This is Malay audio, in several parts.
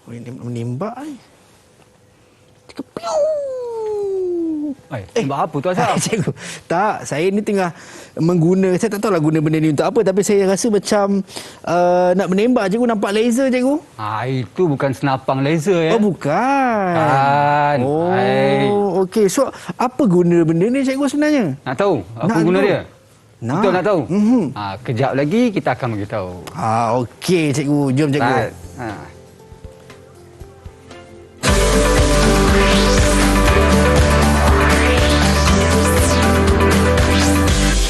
Oh, ini menembak ni. Cakap piu. Tembak apa tu Asal? Cikgu. Tak, saya ni tengah saya tak tahulah guna benda ni untuk apa, tapi saya rasa macam nak menembak cikgu, nampak laser cikgu. Itu bukan senapang laser ya. Oh, bukan. Kan. Oh, okey. So, apa guna benda ni cikgu sebenarnya? Nak tahu apa Nak guna tahu. dia? Nak. Betul nak tahu? Mhm. Kejap lagi kita akan beritahu. Okey cikgu. Jom cikgu.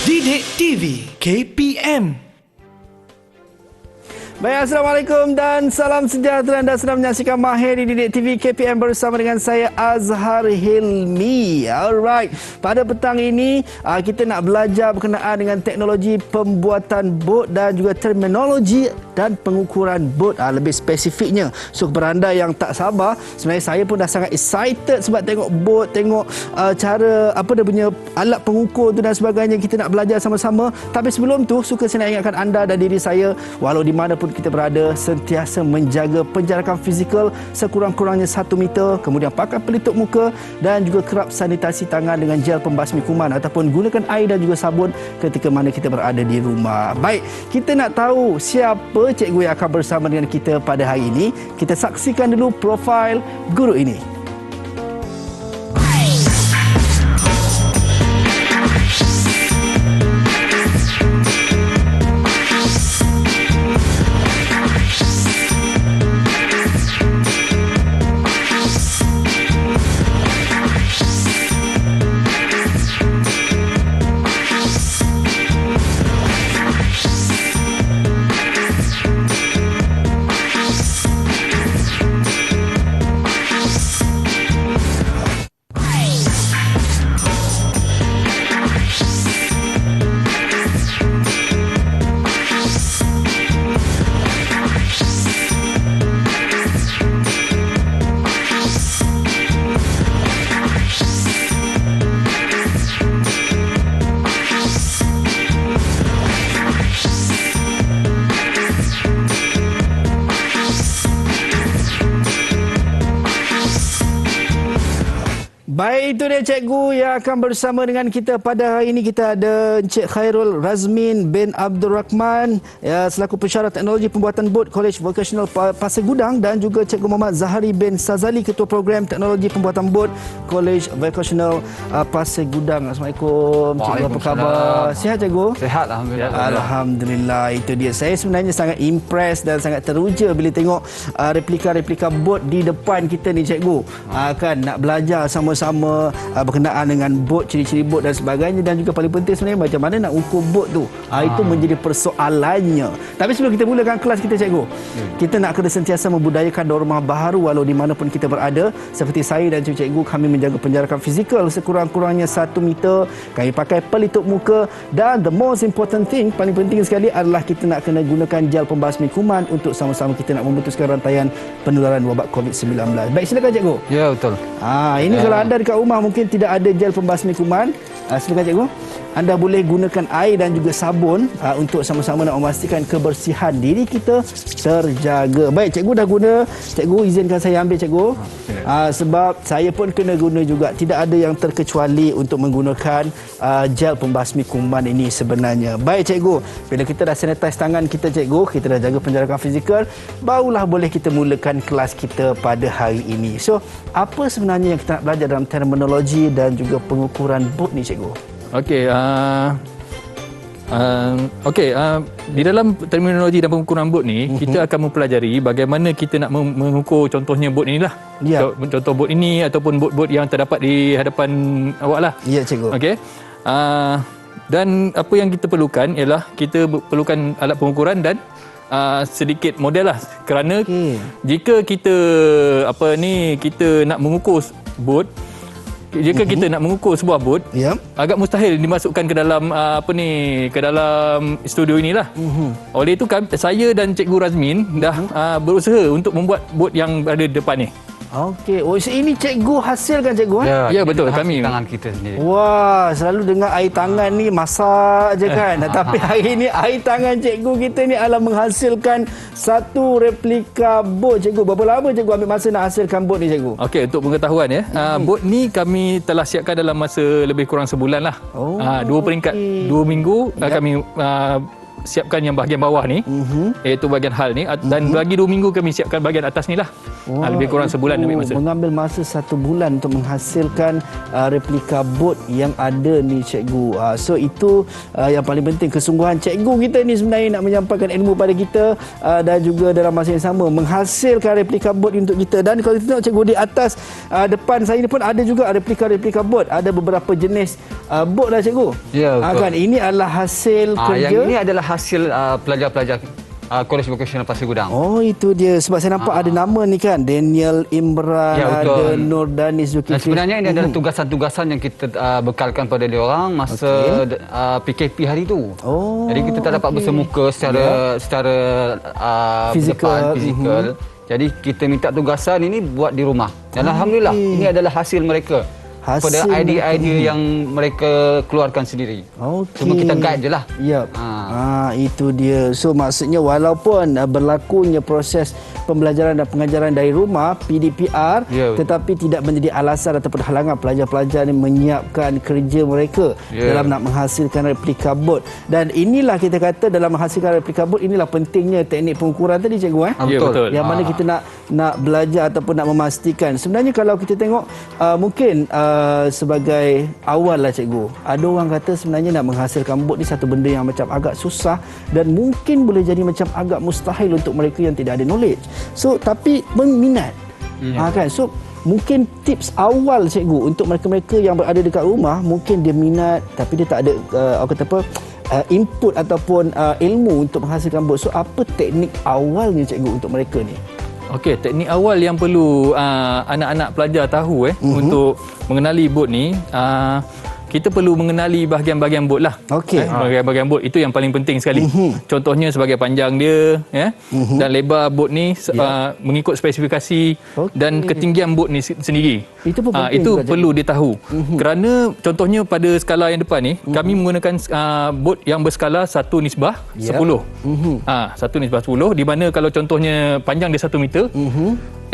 Didik TV KPM. Baik, Assalamualaikum dan salam sejahtera. Anda sedang menyaksikan Mahir di Didik TV KPM bersama dengan saya Azhar Hilmi. Alright, pada petang ini kita nak belajar berkenaan dengan teknologi pembuatan bot dan juga terminologi dan pengukuran bot lebih spesifiknya. So kepada anda yang tak sabar, sebenarnya saya pun dah sangat excited sebab tengok bot, tengok cara apa dia punya alat pengukur tu dan sebagainya. Kita nak belajar sama-sama. Tapi sebelum tu, suka saya nak ingatkan anda dan diri saya, walau di mana pun kita berada, sentiasa menjaga penjarakan fizikal sekurang-kurangnya 1 meter, kemudian pakai pelitup muka dan juga kerap sanitasi tangan dengan gel pembasmi kuman ataupun gunakan air dan juga sabun ketika mana kita berada di rumah. Baik, kita nak tahu siapa cikgu yang akan bersama dengan kita pada hari ini. Kita saksikan dulu profil guru ini. Baik, itu dia cikgu yang akan bersama dengan kita pada hari ini. Kita ada Encik Khairul Razmin bin Abdul Rahman selaku pensyarah teknologi pembuatan bot College Vocational Pasir Gudang, dan juga Cikgu Muhammad Zahari bin Sazali, ketua program teknologi pembuatan bot College Vocational Pasir Gudang. Assalamualaikum cikgu, apa khabar? Sihat cikgu? Sihat alhamdulillah. Alhamdulillah. Itu dia, saya sebenarnya sangat impress dan sangat teruja bila tengok replika-replika bot di depan kita ni cikgu. Kan nak belajar sama-sama berkenaan dengan bot, ciri-ciri bot dan sebagainya, dan juga paling penting sebenarnya macam mana nak ukur bot tu. Itu menjadi persoalannya. Tapi sebelum kita mulakan kelas kita cikgu, kita nak kena sentiasa membudayakan norma baharu walau di mana pun kita berada. Seperti saya dan cikgu, kami menjaga penjarakan fizikal sekurang-kurangnya 1 meter. Kami pakai pelitup muka, dan the most important thing, paling penting sekali adalah kita nak kena gunakan gel pembasmi kuman untuk sama-sama kita nak memutuskan rantaian penularan wabak COVID-19. Baik, silakan cikgu. Ya, betul. Ini kalau anda dekat rumah mungkin tidak ada gel pembasmi kuman, silakan cikgu. Anda boleh gunakan air dan juga sabun untuk sama-sama nak memastikan kebersihan diri kita terjaga. Baik, cikgu dah guna. Cikgu, izinkan saya ambil cikgu. Sebab saya pun kena guna juga. Tidak ada yang terkecuali untuk menggunakan gel pembasmi kuman ini sebenarnya. Baik cikgu, bila kita dah sanitize tangan kita cikgu, kita dah jaga penjarakan fizikal, barulah boleh kita mulakan kelas kita pada hari ini. So, apa sebenarnya yang kita nak belajar dalam terminologi dan juga pengukuran bot ni cikgu? Okey, di dalam terminologi dan pengukuran bot ni, kita akan mempelajari bagaimana kita nak mengukur contohnya bot inilah. Ya. Contoh bot ini ataupun bot-bot yang terdapat di hadapan awak lah. Ya cikgu. Okey. Dan apa yang kita perlukan ialah kita perlukan alat pengukuran dan sedikit model lah, kerana jika kita kita nak mengukur bot, jika kita nak mengukur sebuah bot, agak mustahil dimasukkan ke dalam ke dalam studio inilah. Oleh itu saya dan Cikgu Razmin dah berusaha untuk membuat bot yang berada di depan ni. Okey. Oh, ini cikgu hasilkan cikgu eh? Ya, betul. hasil Kami tangan kita sendiri. Wah, selalu dengar air tangan ni masak je kan. Tapi hari ni air tangan cikgu kita ni adalah menghasilkan satu replika bot cikgu. Berapa lama cikgu ambil masa nak hasilkan bot ni cikgu? Okey, untuk pengetahuan ya. Bot ni kami telah siapkan dalam masa lebih kurang sebulan lah. Oh, 2 peringkat, okey. 2 minggu kami siapkan yang bahagian bawah ni, iaitu bahagian hal ni, dan bagi 2 minggu kami siapkan bahagian atas ni lah. Lebih kurang sebulan ambil masa. Mengambil masa 1 bulan untuk menghasilkan replika bot yang ada ni cikgu. So itu yang paling penting, kesungguhan cikgu kita ni sebenarnya nak menyampaikan ilmu pada kita, dan juga dalam masa yang sama menghasilkan replika bot untuk kita. Dan kalau kita tengok cikgu di atas depan saya ni pun ada juga replika bot. Ada beberapa jenis bot lah cikgu. Ya, betul. Kan ini adalah hasil kerja. Yang ini adalah hasil pelajar-pelajar Kolej Vocasional Pasir Gudang. Oh, itu dia. Sebab saya nampak ada nama ni kan. Daniel Imran, Ya, betul. ada Nur Danis Zulkifli. Dan sebenarnya ini adalah tugasan-tugasan yang kita bekalkan pada dia orang masa PKP hari itu. Oh, Jadi kita tak dapat bersemuka secara Fizikal. fizikal. Jadi kita minta tugasan ini buat di rumah. Dan alhamdulillah ini adalah hasil mereka. Pada idea-idea yang mereka keluarkan sendiri. Okey. Cuma kita guide je lah. Ya. Itu dia. So maksudnya walaupun berlakunya proses pembelajaran dan pengajaran dari rumah PDPR, tetapi tidak menjadi alasan ataupun halangan pelajar-pelajar ni menyiapkan kerja mereka dalam nak menghasilkan replika bot. Dan inilah kita kata dalam menghasilkan replika bot, inilah pentingnya teknik pengukuran tadi cikgu Ya, betul. Yang mana kita nak belajar ataupun nak memastikan. Sebenarnya kalau kita tengok mungkin sebagai awal lah cikgu, ada orang kata sebenarnya nak menghasilkan bot ni satu benda yang macam agak susah dan mungkin boleh jadi macam agak mustahil untuk mereka yang tidak ada knowledge. So tapi berminat. Kan? So mungkin tips awal cikgu untuk mereka-mereka yang berada dekat rumah, mungkin dia minat tapi dia tak ada input ataupun ilmu untuk menghasilkan bot. So apa teknik awalnya cikgu untuk mereka ni? Okey, teknik awal yang perlu anak-anak pelajar tahu untuk mengenali bot ni, kita perlu mengenali bahagian-bahagian bot lah. Okey. Bahagian-bahagian bot itu yang paling penting sekali. Contohnya sebagai panjang dia, dan lebar bot ni mengikut spesifikasi dan ketinggian bot ni sendiri. Itu pun penting itu juga, perlu ditahu. Kerana contohnya pada skala yang depan ni, kami menggunakan bot yang berskala 1:10. 1:10, di mana kalau contohnya panjang dia 1 meter,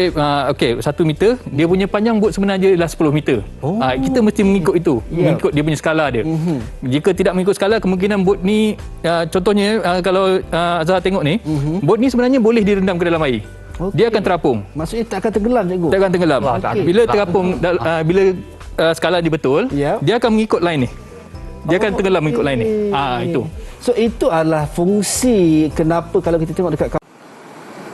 1 meter, dia punya panjang bot sebenarnya adalah 10 meter. Kita mesti mengikut itu, mengikut dia punya skala dia. Jika tidak mengikut skala, kemungkinan bot ni, contohnya kalau Azhar tengok ni, bot ni sebenarnya boleh direndam ke dalam air. Dia akan terapung. Maksudnya tak akan tenggelam cikgu? Tak akan tenggelam. Bila terapung, bila skala dia betul, dia akan mengikut line ni. Dia akan tenggelam mengikut line ni. Itu. So itu adalah fungsi kenapa kalau kita tengok dekat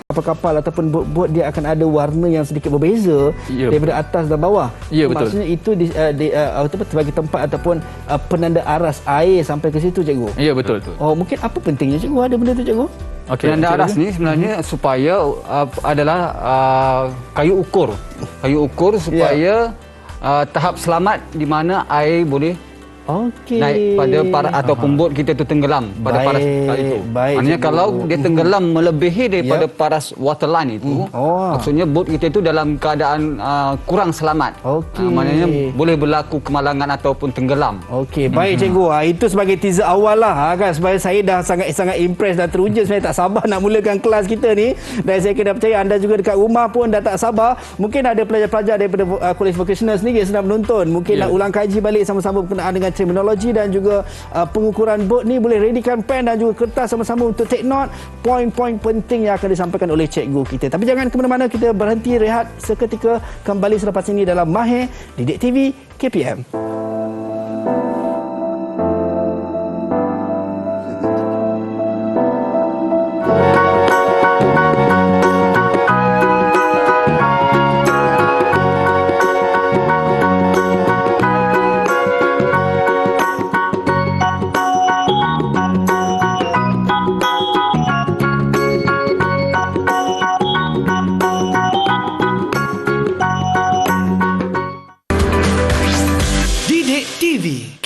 kapal-kapal ataupun bot-bot, dia akan ada warna yang sedikit berbeza daripada atas dan bawah. Ya, betul. Maksudnya itu sebagai tempat ataupun penanda aras air sampai ke situ cikgu. Ya, betul. Mungkin apa pentingnya cikgu ada benda tu cikgu? Okay, penanda aras ni sebenarnya supaya adalah kayu ukur supaya tahap selamat di mana air boleh naik pada ataupun bot kita tu tenggelam pada paras itu. Maknanya kalau dia tenggelam melebihi daripada paras waterline itu, maksudnya bot kita itu dalam keadaan kurang selamat. Maknanya boleh berlaku kemalangan ataupun tenggelam. Baik cikgu. Itu sebagai teaser awal lah kan. Sebab saya dah sangat impress dan teruja sebenarnya, tak sabar nak mulakan kelas kita ni. Dan saya kena percaya anda juga dekat rumah pun dah tak sabar. Mungkin ada pelajar-pelajar daripada Kolej Vocasional sendiri yang sedang menonton. Mungkin nak ulang kaji balik sama-sama berkenaan dengan terminologi dan juga pengukuran bot ni. Boleh readykan pen dan juga kertas sama-sama untuk take note poin-poin penting yang akan disampaikan oleh cikgu kita. Tapi jangan ke mana-mana, kita berhenti rehat seketika, kembali selepas ini dalam Mahir Didik TV KPM.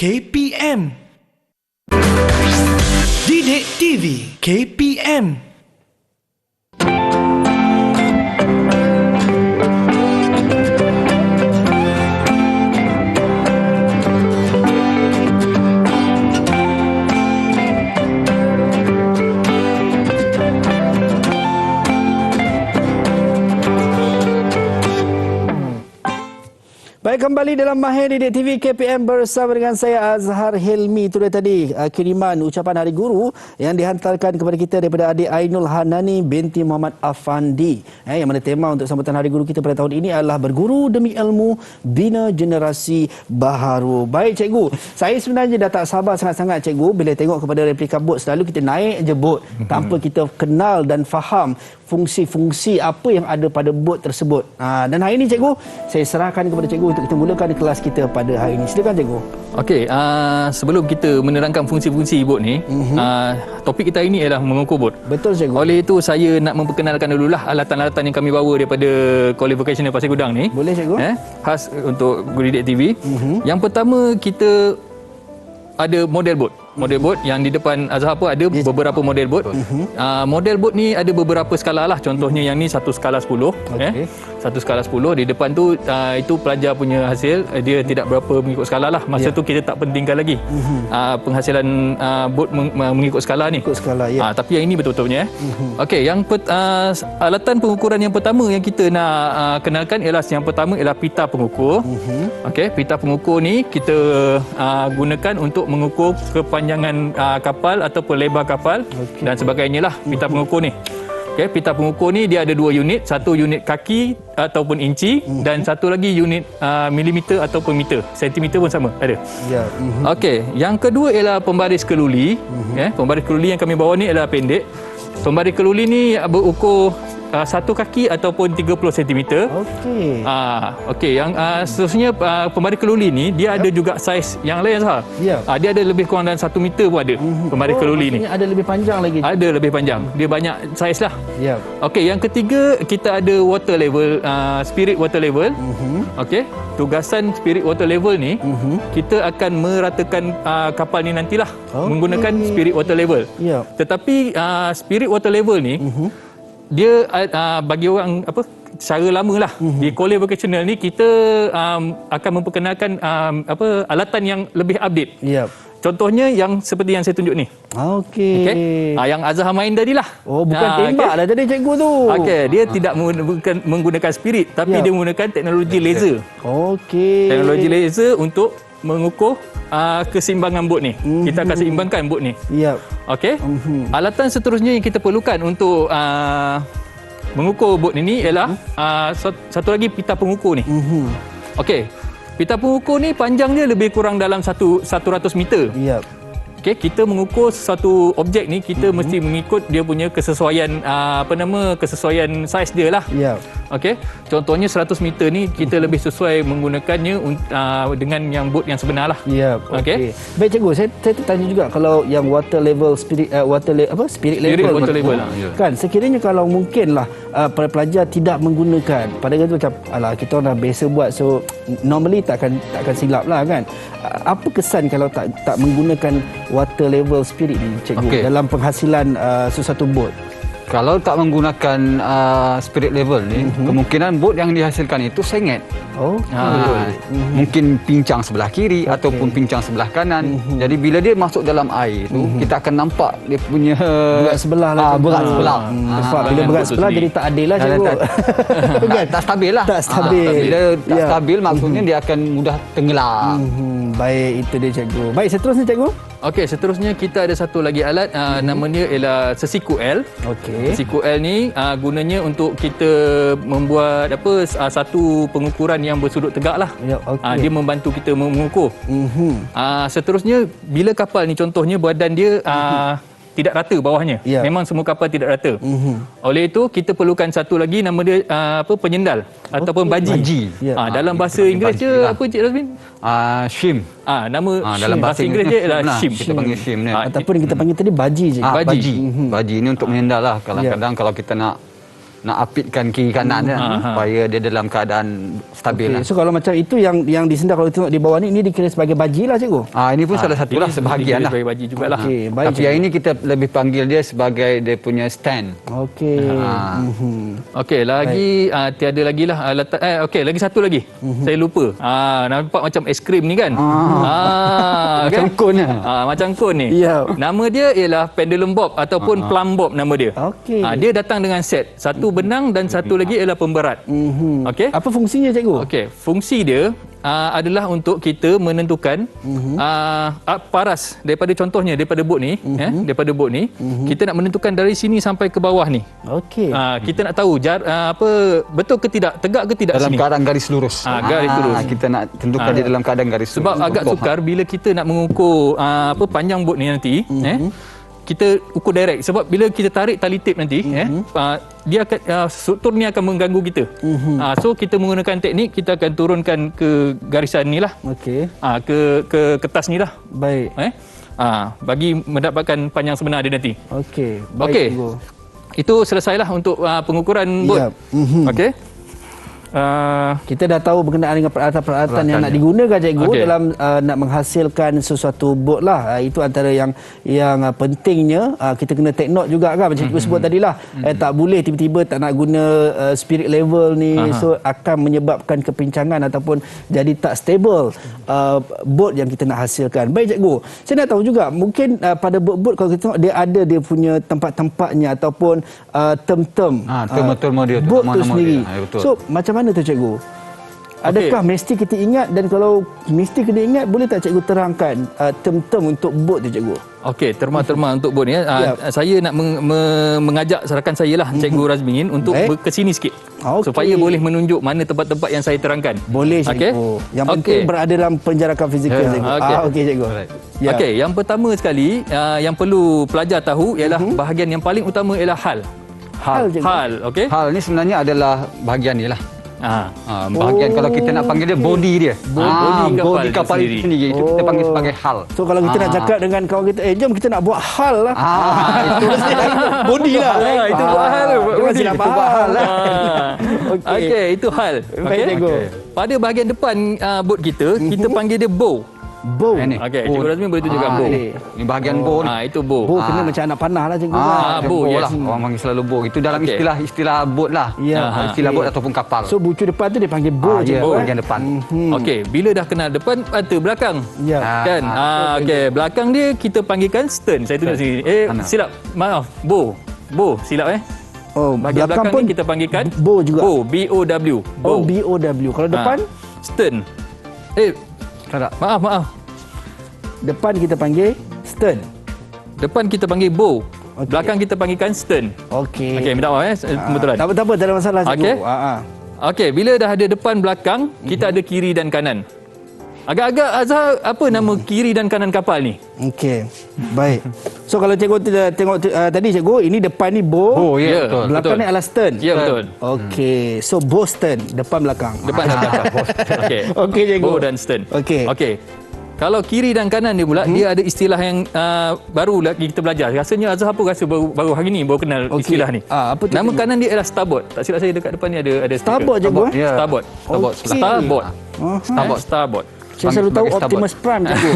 KPM. Didik TV KPM. Baik, kembali dalam Mahir Didik TV KPM bersama dengan saya Azhar Hilmi. Itu dia tadi kiriman ucapan Hari Guru yang dihantarkan kepada kita daripada adik Ainul Hanani binti Muhammad Afandi. Yang mana tema untuk sambutan Hari Guru kita pada tahun ini adalah berguru demi ilmu, bina generasi baharu. Baik cikgu, saya sebenarnya dah tak sabar sangat-sangat cikgu bila tengok kepada replika bot. Selalu kita naik je bot tanpa kita kenal dan faham fungsi-fungsi apa yang ada pada bot tersebut. Dan hari ini cikgu, saya serahkan kepada cikgu untuk kita mulakan kelas kita pada hari ini. Silakan cikgu. Okey, sebelum kita menerangkan fungsi-fungsi bot ni, topik kita hari ini ialah mengukur bot. Betul cikgu. Oleh itu saya nak memperkenalkan dululah alatan-alatan yang kami bawa daripada College Vocational Pasir Gudang ni. Boleh cikgu. Khas untuk Guru Didik TV. Yang pertama kita ada model bot. Model bot yang di depan Azhar pun ada beberapa model bot. Model bot ni ada beberapa skala lah. Contohnya yang ni 1 skala 10. Okey. 1 skala 10. Di depan tu itu pelajar punya hasil. Dia tidak berapa mengikut skala lah. Masa tu kita tak pentingkan lagi penghasilan bot mengikut skala ni. Ikut skala, ya. Tapi yang ini betul-betul punya. Okey, yang alatan pengukuran yang pertama yang kita nak kenalkan ialah yang pertama ialah pita pengukur. Okey, pita pengukur ni kita gunakan untuk mengukur kepanjangan kapal ataupun lebar kapal dan sebagainya lah pita pengukur ni. Okey, pita pengukur ni dia ada 2 unit, satu unit kaki ataupun inci dan satu lagi unit milimeter ataupun meter. Sentimeter pun sama ada. Ya. Okey, yang kedua ialah pembaris keluli. Pembaris keluli yang kami bawa ni ialah pendek. Pembaris keluli ni berukur 1 kaki ataupun 30 cm. Okey. Okey, yang seterusnya pembaris keluli ni dia ada juga saiz yang lain sah. Ya. Dia ada lebih kurang dalam 1 meter pun ada. Pembaris keluli ni. Maksudnya ada lebih panjang lagi. Ada lebih panjang. Dia banyak saiz lah. Ya. Okey, yang ketiga kita ada water level, spirit water level. Okey, tugasan spirit water level ni kita akan meratakan kapal ni nantilah menggunakan spirit water level. Ya. Tetapi spirit water level ni dia bagi orang cara lama lah di College Vocational ni kita akan memperkenalkan alatan yang lebih update. Ya. Contohnya yang seperti yang saya tunjuk ni. Okey. Yang Azhar main tadi lah. Oh, bukan tembak lah tadi cikgu tu. Okey, dia tidak menggunakan spirit tapi dia menggunakan teknologi laser. Okey. Teknologi laser untuk mengukur keseimbangan bot ni. Kita akan seimbangkan bot ni. Ya. Okey. Alatan seterusnya yang kita perlukan untuk mengukur bot ini ialah satu lagi pita pengukur ni. Okey. Pita pengukur ni panjang dia lebih kurang dalam 100 meter. Ya. Okey, kita mengukur satu objek ni kita mesti mengikut dia punya kesesuaian kesesuaian saiz dia lah. Ya. Okey. Contohnya 100 meter ni kita lebih sesuai menggunakannya dengan yang bot yang sebenar lah. Ya. Okey. Baik cikgu, saya tanya juga kalau yang water level spirit spirit level water level lah. Kan sekiranya kalau mungkinlah para pelajar tidak menggunakan pada kata macam alah kita orang dah biasa buat so normally takkan silap lah kan. Apa kesan kalau tak menggunakan water level spirit ni cikgu dalam penghasilan sesuatu bot? Kalau tak menggunakan spirit level ni, kemungkinan bot yang dihasilkan itu sengit. Mungkin pincang sebelah kiri ataupun pincang sebelah kanan. Jadi bila dia masuk dalam air tu, kita akan nampak dia punya berat sebelah lah. Berat sebelah. Sebab bila berat sebelah jadi tak adil lah cikgu. Tak stabil lah. Tak stabil. Bila tak stabil maksudnya dia akan mudah tenggelam. Baik, itu dia cikgu. Baik, seterusnya cikgu. Okey, seterusnya kita ada satu lagi alat namanya ialah sesiku L. Okey. Sesiku L ni gunanya untuk kita membuat satu pengukuran yang bersudut tegak lah. Ya, okey. Dia membantu kita mengukur. Seterusnya bila kapal ni contohnya badan dia tidak rata bawahnya. Ya. Memang semua kapal tidak rata. Oleh itu kita perlukan satu lagi nama dia penyendal ataupun baji. Ya. Dalam bahasa Inggeris dia apa Cik Razmin? Shim. Nama Dalam bahasa Inggeris dia ialah shim. Kita panggil shim ni. Ataupun kita panggil tadi baji je. Baji. Baji ni untuk menyendal lah. Kadang-kadang kalau kita nak apitkan kiri kanan supaya dia dalam keadaan stabil lah. So kalau macam itu yang disendal kalau tengok di bawah ni ini dikira sebagai baji lah cikgu. Ini pun salah satu lah sebahagian lah. Sebagai baji jugalah. Okey, baik. Tapi yang ini kita lebih panggil dia sebagai dia punya stand. Okey. Okey, lagi tiada lagi lah alatan. Okey, lagi satu lagi. Saya lupa. Nampak macam aiskrim ni kan? Macam kon lah. Macam kon ni. Ya. Nama dia ialah pendulum bob ataupun plum bob nama dia. Okey. Dia datang dengan set. Satu Satu benang dan satu lagi ialah pemberat. Okey. Apa fungsinya cikgu? Okey, fungsi dia adalah untuk kita menentukan paras daripada contohnya daripada bot ni, daripada bot ni, kita nak menentukan dari sini sampai ke bawah ni. Okey. Kita nak tahu betul ke tidak, tegak ke tidak Dalam sini. keadaan garis lurus. Garis lurus. Kita nak tentukan dia dalam keadaan garis lurus. Sebab agak sukar bila kita nak mengukur panjang bot ni nanti, kita ukur direct sebab bila kita tarik tali tape nanti dia akan struktur ni akan mengganggu kita. So kita menggunakan teknik, kita akan turunkan ke garisan ni lah. Okey. Ke kertas ni lah. Baik. Bagi mendapatkan panjang sebenar dia nanti. Okey. Baik, Okey. cikgu. Itu selesailah untuk pengukuran bot. Ya. Okey. Kita dah tahu berkenaan dengan peralatan-peralatan yang nak digunakan cikgu dalam nak menghasilkan sesuatu bot lah. Itu antara yang pentingnya. Kita kena take note juga kan, macam cikgu sebut tadilah. Tak boleh tiba-tiba tak nak guna spirit level ni. So akan menyebabkan kepincangan ataupun jadi tak stable bot yang kita nak hasilkan. Baik cikgu, saya nak tahu juga mungkin pada bot-bot kalau kita tengok dia ada dia punya tempat-tempatnya ataupun term-term term-term dia tu, bot tu nama-nama sendiri. dia. Ya, betul. So macam mana tu cikgu? Adakah mesti kita ingat, dan kalau mesti kena ingat, boleh tak cikgu terangkan term-term untuk bot tu cikgu? Okey, terma-terma untuk bot ni. Saya nak mengajak rakan saya lah, Cikgu Razmin, untuk ke sini sikit. Supaya boleh menunjuk mana tempat-tempat yang saya terangkan. Boleh cikgu. Yang penting berada dalam penjarakan fizikal cikgu. Okey cikgu. Okey, yang pertama sekali yang perlu pelajar tahu ialah bahagian yang paling utama ialah hal. Hal, okey? Hal ni sebenarnya adalah bahagian ni lah. Bahagian kalau kita nak panggil dia body dia. Body kapal itu sendiri. Itu kita panggil sebagai hal. So kalau kita nak cakap dengan kawan kita, jom kita nak buat hal lah. Itu body lah. Itu buat hal. Jangan silap faham lah. Okey, itu hal. Baik cikgu. Pada bahagian depan bot kita, kita panggil dia bow. Bow. Okey, Cikgu Razmin boleh tunjukkan bow. Ni bahagian bow ni. Itu bow. Bow kena macam anak panah lah cikgu. bow, yes. lah. Orang panggil selalu bow. Itu dalam istilah bot lah. Ya. Istilah bot ataupun kapal. So bucu depan tu dia panggil bow Ya, cikgu. bahagian depan. Okey, bila dah kenal depan, mata belakang. Ya. Kan? Okey, belakang dia kita panggilkan stern. Saya tunjuk sini. Silap. Maaf, bow. Bow, silap Oh, bahagian belakang pun ni kita panggilkan bow juga. bow, B-O-W. Oh, B-O-W. Kalau depan? Stern. Tak. Maaf. Depan kita panggil stern. Depan kita panggil bow. Belakang kita panggilkan stern. Okey. Okey, minta maaf kebetulan. Tak apa, tak ada masalah cikgu. Okey. Okey, bila dah ada depan belakang, kita ada kiri dan kanan. Agak-agak Azhar, apa nama kiri dan kanan kapal ni? Okey. Baik. So kalau cikgu tengok tadi cikgu, ini depan ni bow. Oh, ya, betul. Belakang ni adalah stern. Ya, betul. Okey. So bow stern, depan belakang. Depan dan belakang. Okey. Okey cikgu. Bow dan stern. Okey. Okey. Kalau kiri dan kanan dia pula, dia ada istilah yang baru lagi kita belajar. Rasanya Azhar apa rasa baru hari ni baru kenal istilah ni. Apa tu? Nama kanan dia ialah starboard. Tak silap saya dekat depan ni ada stiker. Starboard cikgu. Ya. Starboard. Starboard. Okey. Starboard. Starboard. Saya selalu tahu sebagai Optimus Prime cikgu.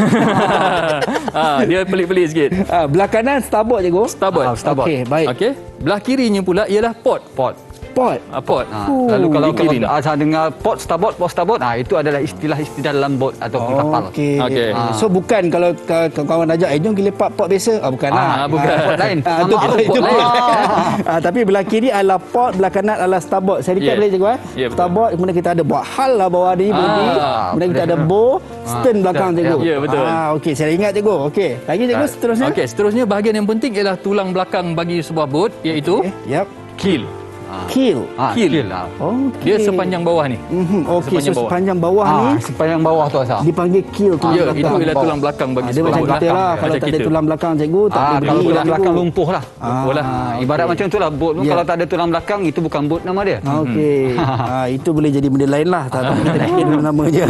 Dia pelik-pelik sikit. Belah kanan starboard cikgu. Starboard. Starboard. Okey, baik. Okey. Belah kirinya pula ialah port. Port. Port. Port. Lalu kalau di kiri ni. Azhar dengar port starboard, itu adalah istilah-istilah dalam bot ataupun kapal. Okey. Okey. So bukan kalau kawan ajak, jom kita lepak port biasa. Bukan lah. Bukan. Port lain. Itu Port lain. tapi belah kiri adalah port, belah kanan adalah starboard. Saya recap boleh cikgu Ya, betul. Starboard, kemudian kita ada buat hal lah bawah ni body. Kemudian kita ada bow, stern belakang cikgu. Ya, betul. Okey, saya ingat cikgu. Okey. Lagi cikgu seterusnya. Okey, seterusnya bahagian yang penting ialah tulang belakang bagi sebuah bot, iaitu Yap. keel. Keel. Keel. Okey. Dia sepanjang bawah ni. Okey, so sepanjang bawah ni Sepanjang bawah tu Azhar. dipanggil keel tulang Ya, belakang. itu ialah tulang belakang bagi Dia sebuah macam bot. kita lah. Kalau Macam tak ada kita. tulang belakang cikgu, tak boleh Kalau berdiri tulang lah, belakang cikgu. lumpuh lah. Ibarat macam tu lah bot tu. Ya. Kalau tak ada tulang belakang, itu bukan bot nama dia. Okey. Itu boleh jadi benda lain lah. Tak tahu kita fikir nama je.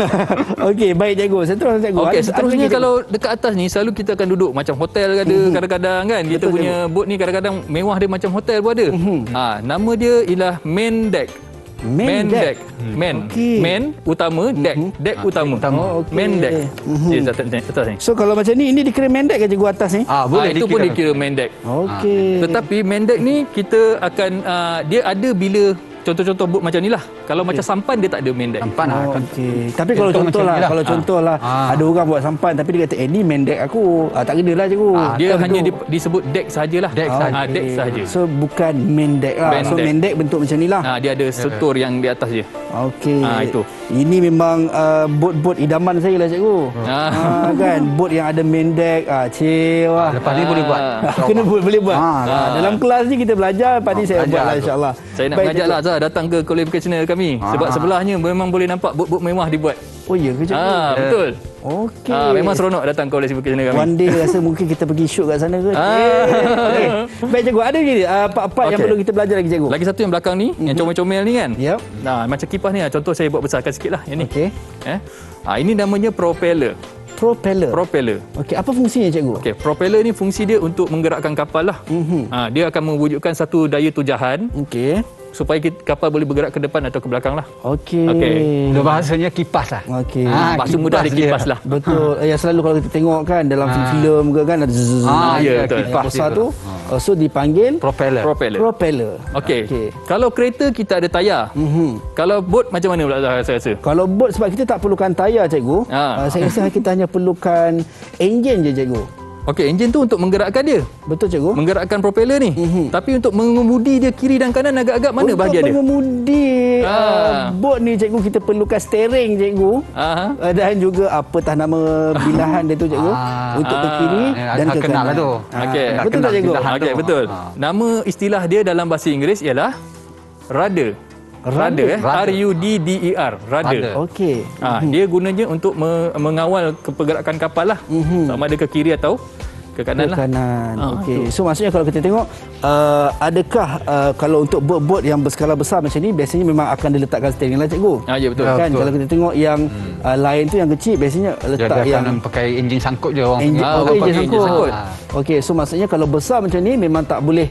Okey, baik cikgu. Seterusnya cikgu. Okey, Ada seterusnya lagi, cikgu? kalau dekat atas ni selalu kita akan duduk macam hotel ada kadang-kadang kan. Kita Betul, punya bot ni kadang-kadang mewah dia macam hotel pun ada. Nama dia ialah main deck. Main deck. Man. Okey. Man utama, deck utama. Oh, okey. Main deck. Dia atas ni. So kalau macam ni, ini dikira main deck ke cikgu atas ni? Boleh Itu pun dikira main deck. Okey. Tetapi main deck ni kita akan dia ada bila contoh-contoh bot macam ni lah. Kalau macam sampan dia tak ada main deck. Sampan lah. Okey. Tapi kalau Contoh contoh macam lah, ni lah. kalau contoh lah, ada orang buat sampan tapi dia kata, ni main deck aku. Tak kena lah cikgu. Dia Kan hanya betul. disebut deck sahajalah. Deck sahaja. Deck sahaja. So bukan main deck lah. Main So deck. main deck bentuk macam ni lah. Dia ada setor yang di atas je. Okey. Itu. Ini memang bot-bot idaman saya lah cikgu. Kan bot yang ada main deck. Cewa. Lepas ni boleh buat. Kena boleh buat. Ah. Dalam kelas ni kita belajar, lepas ni saya belajar buat lah tu. insya-Allah. Saya nak Baik, mengajak lah Zah datang ke qualificational kami. Sebab sebelahnya memang boleh nampak bot-bot mewah dibuat. Oh ya ke cikgu? Betul. Okey. Memang seronok datang qualificational kami. One day rasa mungkin kita pergi shoot kat sana ke? Baik cikgu, ada lagi part-part yang Okey. perlu kita belajar lagi cikgu? Lagi satu yang belakang ni, yang comel-comel ni kan. Yep. Macam kipas ni, contoh saya buat besarkan sikit lah. Yang ni. Okey. Ini namanya propeller. Propeller. Propeller. Okey, apa fungsinya cikgu? Okey, propeller ni fungsi dia untuk menggerakkan kapal lah. Dia akan mewujudkan satu daya tujahan Okey. supaya kapal boleh bergerak ke depan atau ke belakang lah. Okey. Okey. Dia bahasanya kipas lah. Okey. Bahasa mudah dia kipas lah. Betul. Yang selalu kalau kita tengok kan dalam filem ke kan ada zzz. ya, kan, betul. yang Kipas besar dia tu. So dipanggil Propeller. Propeller. propeller. Okey. Okey. Kalau kereta kita ada tayar. Kalau bot macam mana pula saya rasa? Kalau bot sebab kita tak perlukan tayar cikgu. Saya rasa kita hanya perlukan enjin je cikgu. Okey, enjin tu untuk menggerakkan dia. Betul cikgu? Menggerakkan propeller ni. Tapi untuk mengemudi dia kiri dan kanan agak-agak mana Untuk bahagian dia? mengemudi bot ni cikgu kita perlukan steering cikgu. Dan juga apatah nama bilahan dia tu cikgu. Untuk ke kiri dan ke kenal kanan. lah tu. Okey. Betul Kenal tak cikgu? bilahan. Okey, tu. betul. Nama istilah dia dalam bahasa Inggeris ialah rudder. Rudder, R-U-D-D-E-R. Rudder. Okey. Dia gunanya untuk mengawal pergerakan kapal lah. Sama ada ke kiri atau ke kanan Ke lah. kanan. Okey. So maksudnya kalau kita tengok adakah kalau untuk bot-bot yang berskala besar macam ni biasanya memang akan diletakkan steering lah cikgu. Ya, betul. Kan betul. kalau kita tengok yang lain tu yang kecil biasanya Dia letak akan yang pakai enjin sangkut je orang. enjin orang enjin pakai enjin sangkut. sangkut. Okey, so maksudnya kalau besar macam ni memang tak boleh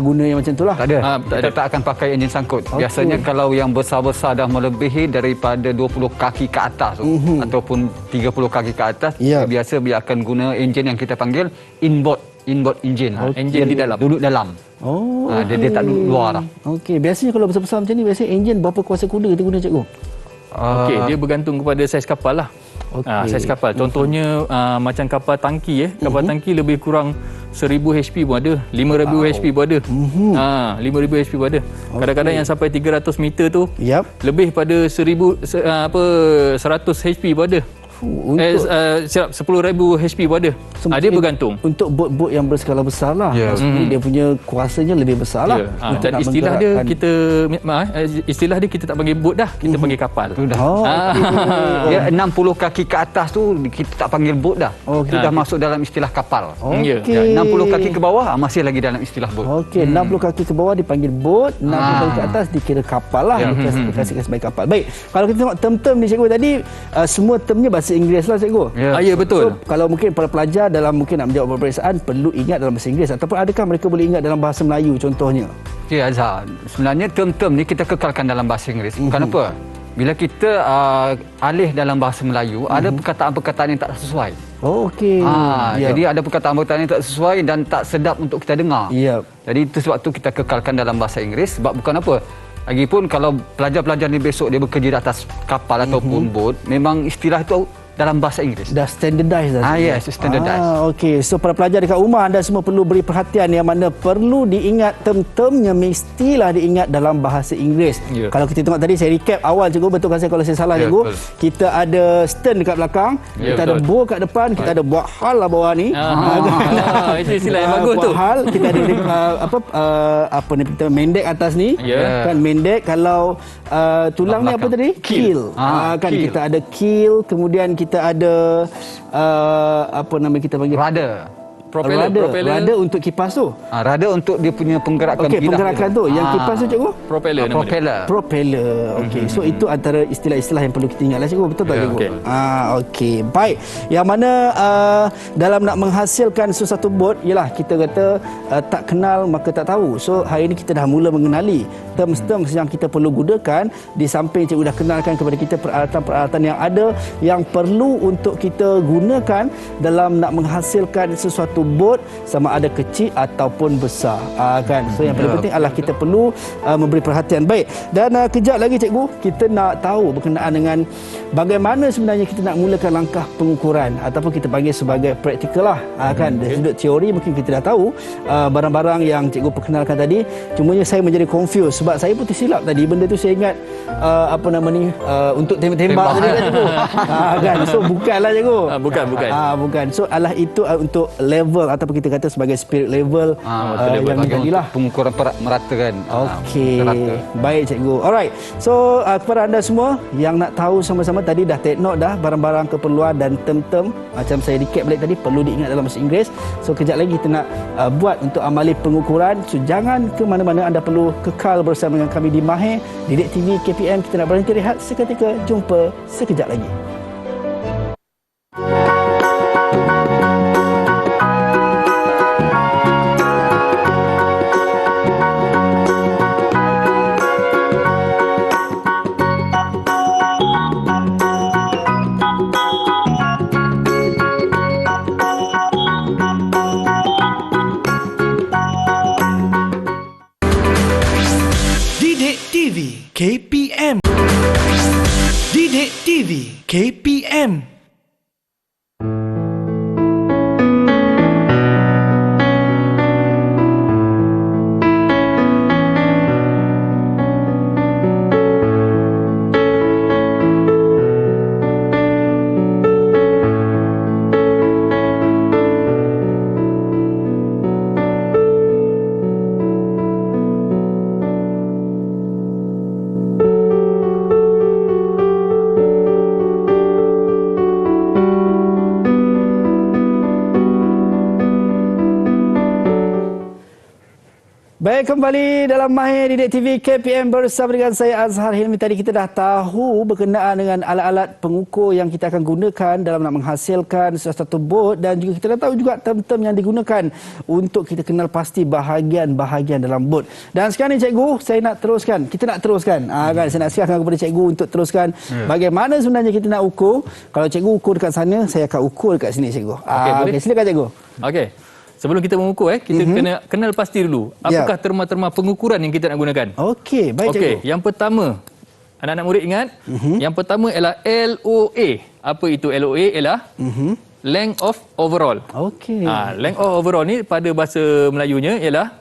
guna yang macam tu lah. Tak ada. tak Kita ada. tak akan pakai enjin sangkut. Okey. Biasanya kalau yang besar-besar dah melebihi daripada 20 kaki ke atas tu ataupun 30 kaki ke atas, Ya. biasa dia akan guna enjin yang kita panggil inboard engine. Enjin di dalam. Duduk dalam. Oh. Dia tak duduk luar lah. Okey, biasanya kalau besar-besar macam ni biasanya enjin berapa kuasa kuda kita guna cikgu? Okey, dia bergantung kepada saiz kapal lah. Okey. Saiz kapal. Contohnya macam kapal tangki kapal tangki lebih kurang 1000 HP pun ada, 5000 HP pun ada. 5000 HP pun ada. Kadang-kadang yang sampai 300 meter tu Yap. lebih pada 100 HP pun ada. Untuk 10,000 HP pun ada. Dia bergantung. Untuk bot-bot yang berskala besar lah. Ya. Maksudnya dia punya kuasanya lebih besar lah. Ya. Untuk Dan nak istilah dia menggerakkan. kita tak panggil bot dah, kita panggil kapal. Oh, Dia 60 kaki ke atas tu kita tak panggil bot dah. Okey. Itu dah masuk dalam istilah kapal. Ya. Okey. 60 kaki ke bawah masih lagi dalam istilah bot. Okey, 60 kaki ke bawah dipanggil bot, 60 kaki ke atas dikira kapal lah. Dikasihkan sebagai kapal. Baik, kalau kita tengok term-term ni cikgu tadi, semua termnya bahasa Inggeris lah cikgu. Ya, betul. So, kalau mungkin para pelajar dalam mungkin nak menjawab peperiksaan perlu ingat dalam bahasa Inggeris ataupun adakah mereka boleh ingat dalam bahasa Melayu contohnya? Okey Azhar, sebenarnya term-term ni kita kekalkan dalam bahasa Inggeris. Kenapa? Bila kita alih dalam bahasa Melayu, ada perkataan-perkataan yang tak sesuai. Oh, okey. Ya. Jadi ada perkataan-perkataan yang tak sesuai dan tak sedap untuk kita dengar. Ya. Jadi itu sebab tu kita kekalkan dalam bahasa Inggeris sebab bukan apa. Lagipun kalau pelajar-pelajar ni besok dia bekerja di atas kapal ataupun bot, memang istilah itu dalam bahasa Inggeris. Dah standardized dah. Yes, standardized. Okey. So para pelajar dekat rumah anda semua perlu beri perhatian yang mana perlu diingat term-termnya mestilah diingat dalam bahasa Inggeris. Ya. Kalau kita tengok tadi saya recap awal cikgu, betulkan saya kalau saya salah Ya, cikgu. betul. Kita ada stern dekat belakang, Ya, kita ada betul. bow kat depan, kita ada buat hal lah bawah ni. Itu istilah yang bagus buat tu. hal, kita ada apa ni kita mendek atas ni. Ya. Kan mendek kalau tulang ni apa tadi? Keel. Kan keel. kita ada keel, kemudian kita ada apa nama kita panggil Rudder. rudder untuk kipas tu. Rudder untuk dia punya penggerakan Okey, bilah penggerakan dia. tu. Yang kipas tu cikgu? Propeller nama dia. Propeller. Propeller. Okey. So itu antara istilah-istilah yang perlu kita ingat lah cikgu. Betul tak Ya, cikgu? okey. Okey. Baik. Yang mana dalam nak menghasilkan sesuatu bot ialah kita kata tak kenal maka tak tahu. So hari ini kita dah mula mengenali terms-terms yang kita perlu gunakan di samping cikgu dah kenalkan kepada kita peralatan-peralatan yang ada yang perlu untuk kita gunakan dalam nak menghasilkan sesuatu bot sama ada kecil ataupun besar. Kan. So yang paling penting adalah kita perlu memberi perhatian. Baik. Dan kejap lagi cikgu, kita nak tahu berkenaan dengan bagaimana sebenarnya kita nak mulakan langkah pengukuran ataupun kita panggil sebagai praktikal lah. Kan. Dari sudut teori mungkin kita dah tahu barang-barang yang cikgu perkenalkan tadi. Cumanya saya menjadi confused sebab saya pun tersilap tadi. Benda tu saya ingat untuk tembak-tembak tadi kan cikgu. Kan. So bukanlah cikgu. Bukan. Bukan. So alah itu untuk level ataupun kita kata sebagai spirit level yang tadilah. Pengukuran merata kan. Okey. Baik cikgu. Alright. So kepada anda semua yang nak tahu sama-sama tadi dah take note dah barang-barang keperluan dan term-term macam saya recap balik tadi perlu diingat dalam bahasa Inggeris. So kejap lagi kita nak buat untuk amali pengukuran. So jangan ke mana-mana, anda perlu kekal bersama dengan kami di Mahir Didik TV KPM. Kita nak berhenti rehat seketika. Jumpa sekejap lagi. Didik TV KPM. Didik TV KPM. Baik, kembali dalam Mahir Didik TV KPM bersama dengan saya Azhar Hilmi. Tadi kita dah tahu berkenaan dengan alat-alat pengukur yang kita akan gunakan dalam nak menghasilkan satu bot, dan juga kita dah tahu juga term-term yang digunakan untuk kita kenal pasti bahagian-bahagian dalam bot. Dan sekarang ni cikgu, saya nak teruskan. Kita nak teruskan. Kan, saya nak siapkan kepada cikgu untuk teruskan bagaimana sebenarnya kita nak ukur. Kalau cikgu ukur dekat sana, saya akan ukur dekat sini cikgu. Okey, silakan cikgu. Okey. Sebelum kita mengukur kita kena kenal pasti dulu apakah terma-terma pengukuran yang kita nak gunakan. Okey, baik cikgu. Okey, yang pertama anak-anak murid ingat, yang pertama ialah LOA. Apa itu LOA? Ialah length of overall. Okey. Length of overall ni pada bahasa Melayunya ialah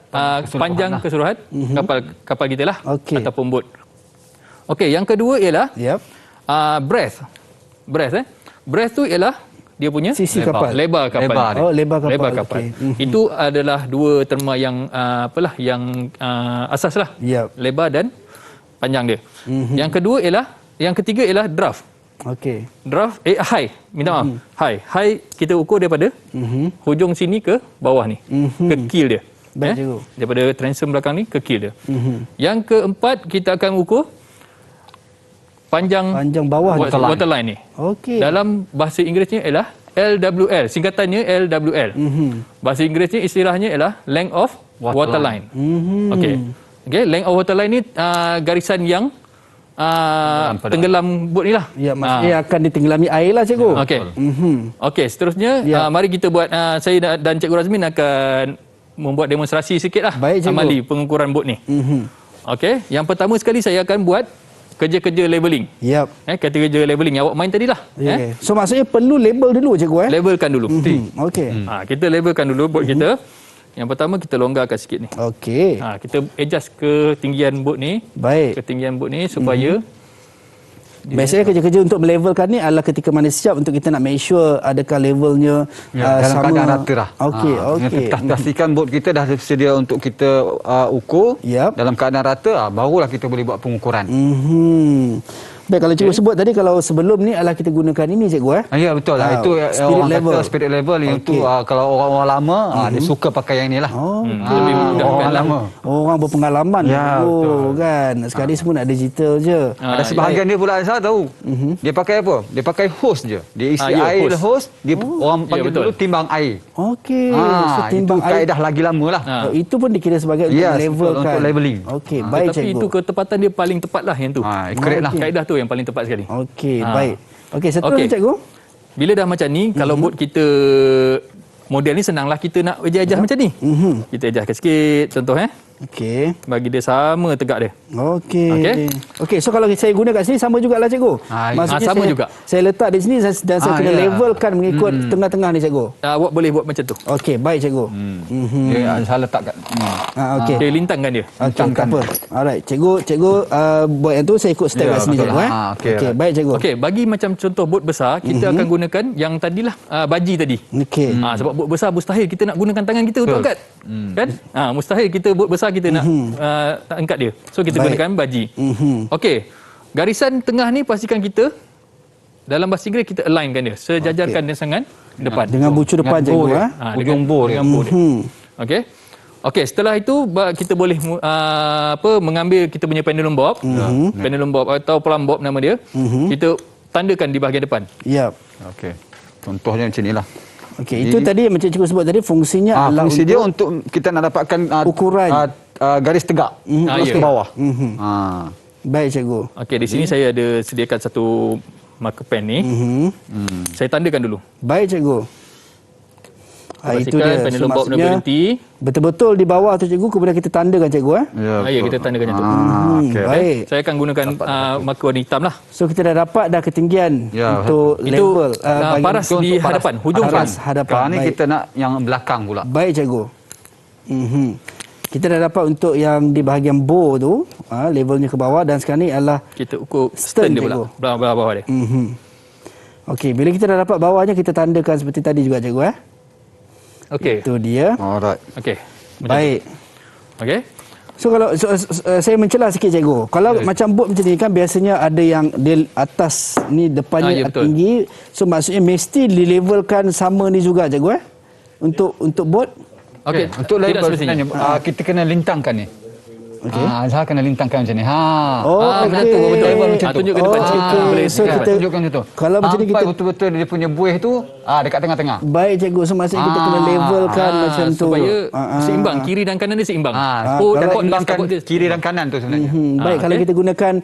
panjang keseluruhan kapal kita lah, ataupun bot. Okey, yang kedua ialah breadth. Breadth tu ialah dia punya sisi kapal, lebar kapal. Lebar kapal. Okay. Itu adalah dua terma yang yang asas lah. Lebar dan panjang dia. Yang ketiga ialah draft. Okey. Draft high. Minta maaf. High kita ukur daripada hujung sini ke bawah ni. Ke keel dia. Daripada transom belakang ni ke keel dia. Yang keempat kita akan ukur panjang bawah waterline ni. Okey. Dalam bahasa Inggerisnya ialah LWL. Singkatannya LWL. Bahasa Inggerisnya istilahnya ialah length of waterline. Okey, length of waterline ni garisan yang tenggelam bot ni lah. Ya, maksudnya akan ditenggelami air lah cikgu. Okey. Okey, seterusnya mari kita buat saya dan Cikgu Razmin akan membuat demonstrasi sikit lah. Amali pengukuran bot ni. Okey, yang pertama sekali saya akan buat kerja-kerja labeling. Kerja-kerja labeling yang awak main tadilah. So maksudnya perlu label dulu cikgu Labelkan dulu. Okey. Kita labelkan dulu bot kita. Yang pertama kita longgarkan sikit ni. Okey. Kita adjust ketinggian bot ni. Baik. Ketinggian bot ni supaya biasanya kerja-kerja untuk melevelkan ni adalah ketika mana siap untuk kita nak make sure adakah levelnya dalam sama. keadaan rata lah. Okey. Pastikan bot kita dah sedia untuk kita ukur. Dalam keadaan rata, barulah kita boleh buat pengukuran. Baik, kalau cikgu sebut tadi, kalau sebelum ni adalah kita gunakan ini cikgu Ya, betul lah. Itu orang kata spirit level yang tu kalau orang-orang lama dia suka pakai yang ni lah. Lebih mudah orang lama. Orang berpengalaman kan. Sekarang ni semua nak digital je. Ada sebahagian dia pula saya tahu. Dia pakai apa? Dia pakai hose je. Dia isi air hose, dia orang panggil dulu timbang air. Okey. So timbang itu kaedah lagi lama lah. Itu pun dikira sebagai untuk levelkan. Untuk leveling. Okey, baik cikgu. Tapi itu ketepatan dia paling tepat lah yang tu. Correct lah. Kaedah tu yang paling tepat sekali. Okey, baik. Okey, seterusnya cikgu. Bila dah macam ni, kalau bot kita model ni senanglah kita nak ejah-ejah macam ni. Kita ejahkan sikit contoh Okey. bagi dia sama tegak dia. Okey. Okey. Okey, so kalau saya guna kat sini sama jugalah cikgu. sama saya, juga. Saya letak di sini dan saya kena levelkan mengikut tengah-tengah ni cikgu. Awak boleh buat macam tu. Okey, baik cikgu. Dia saya letak kat Okey. Dia lintangkan dia. Okey, tak apa. Alright, cikgu buat yang tu, saya ikut step kat sini cikgu. Okey, baik cikgu. Okey, bagi macam contoh bot besar, kita akan gunakan yang tadilah baji tadi. Okey. Sebab bot besar mustahil kita nak gunakan tangan kita untuk angkat. Kan? Mustahil kita bot besar kita nak angkat dia. So kita gunakan baji. Okey. Garisan tengah ni pastikan kita dalam bahasa Inggeris kita alignkan dia, sejajarkan dengan depan. Dengan bucu depan cikgu dengan bo dia. Okey. Okey, setelah itu kita boleh mengambil kita punya pendulum bob. Pendulum bob atau plumb bob nama dia. Kita tandakan di bahagian depan. Yap. Okey. Contohnya macam inilah. Okey, itu tadi macam cikgu sebut tadi fungsinya adalah fungsi dia untuk kita nak dapatkan ukuran garis tegak terus ke bawah. Baik cikgu. Okey, di sini saya ada sediakan satu marker pen ni. Saya tandakan dulu. Baik cikgu. Itu dia. Pendulum bob nak berhenti. Betul-betul di bawah tu cikgu, kemudian kita tandakan cikgu Ya, kita tandakan macam tu. Baik. Saya akan gunakan marker warna hitam lah. So kita dah dapat dah ketinggian untuk level paras di hadapan, hujung paras hadapan. Sekarang ni kita nak yang belakang pula. Baik cikgu. Kita dah dapat untuk yang di bahagian bow tu, levelnya ke bawah, dan sekarang ni adalah kita ukur stern dia pula. Bawah dia. Okey, bila kita dah dapat bawahnya, kita tandakan seperti tadi juga cikgu Okey. Itu dia. Alright. Okey. Baik. Okey. So kalau saya mencelah sikit cikgu. Kalau macam bot macam ni kan biasanya ada yang di atas ni depannya tinggi. So maksudnya mesti dilevelkan sama ni juga cikgu Untuk bot. Okey, untuk level sebenarnya kita kena lintangkan ni. Okey. Saya kena lintangkan macam ni. Macam tu betul macam tu. Tunjukkan depan sikit. Boleh So kita tunjukkan macam tu. Kalau macam ni kita betul-betul dia punya buih tu dekat tengah-tengah. Baik cikgu, so maksudnya kita kena levelkan macam tu supaya seimbang, kiri dan kanan dia seimbang. Kalau seimbangkan kiri dan kanan tu sebenarnya. Baik, kalau kita gunakan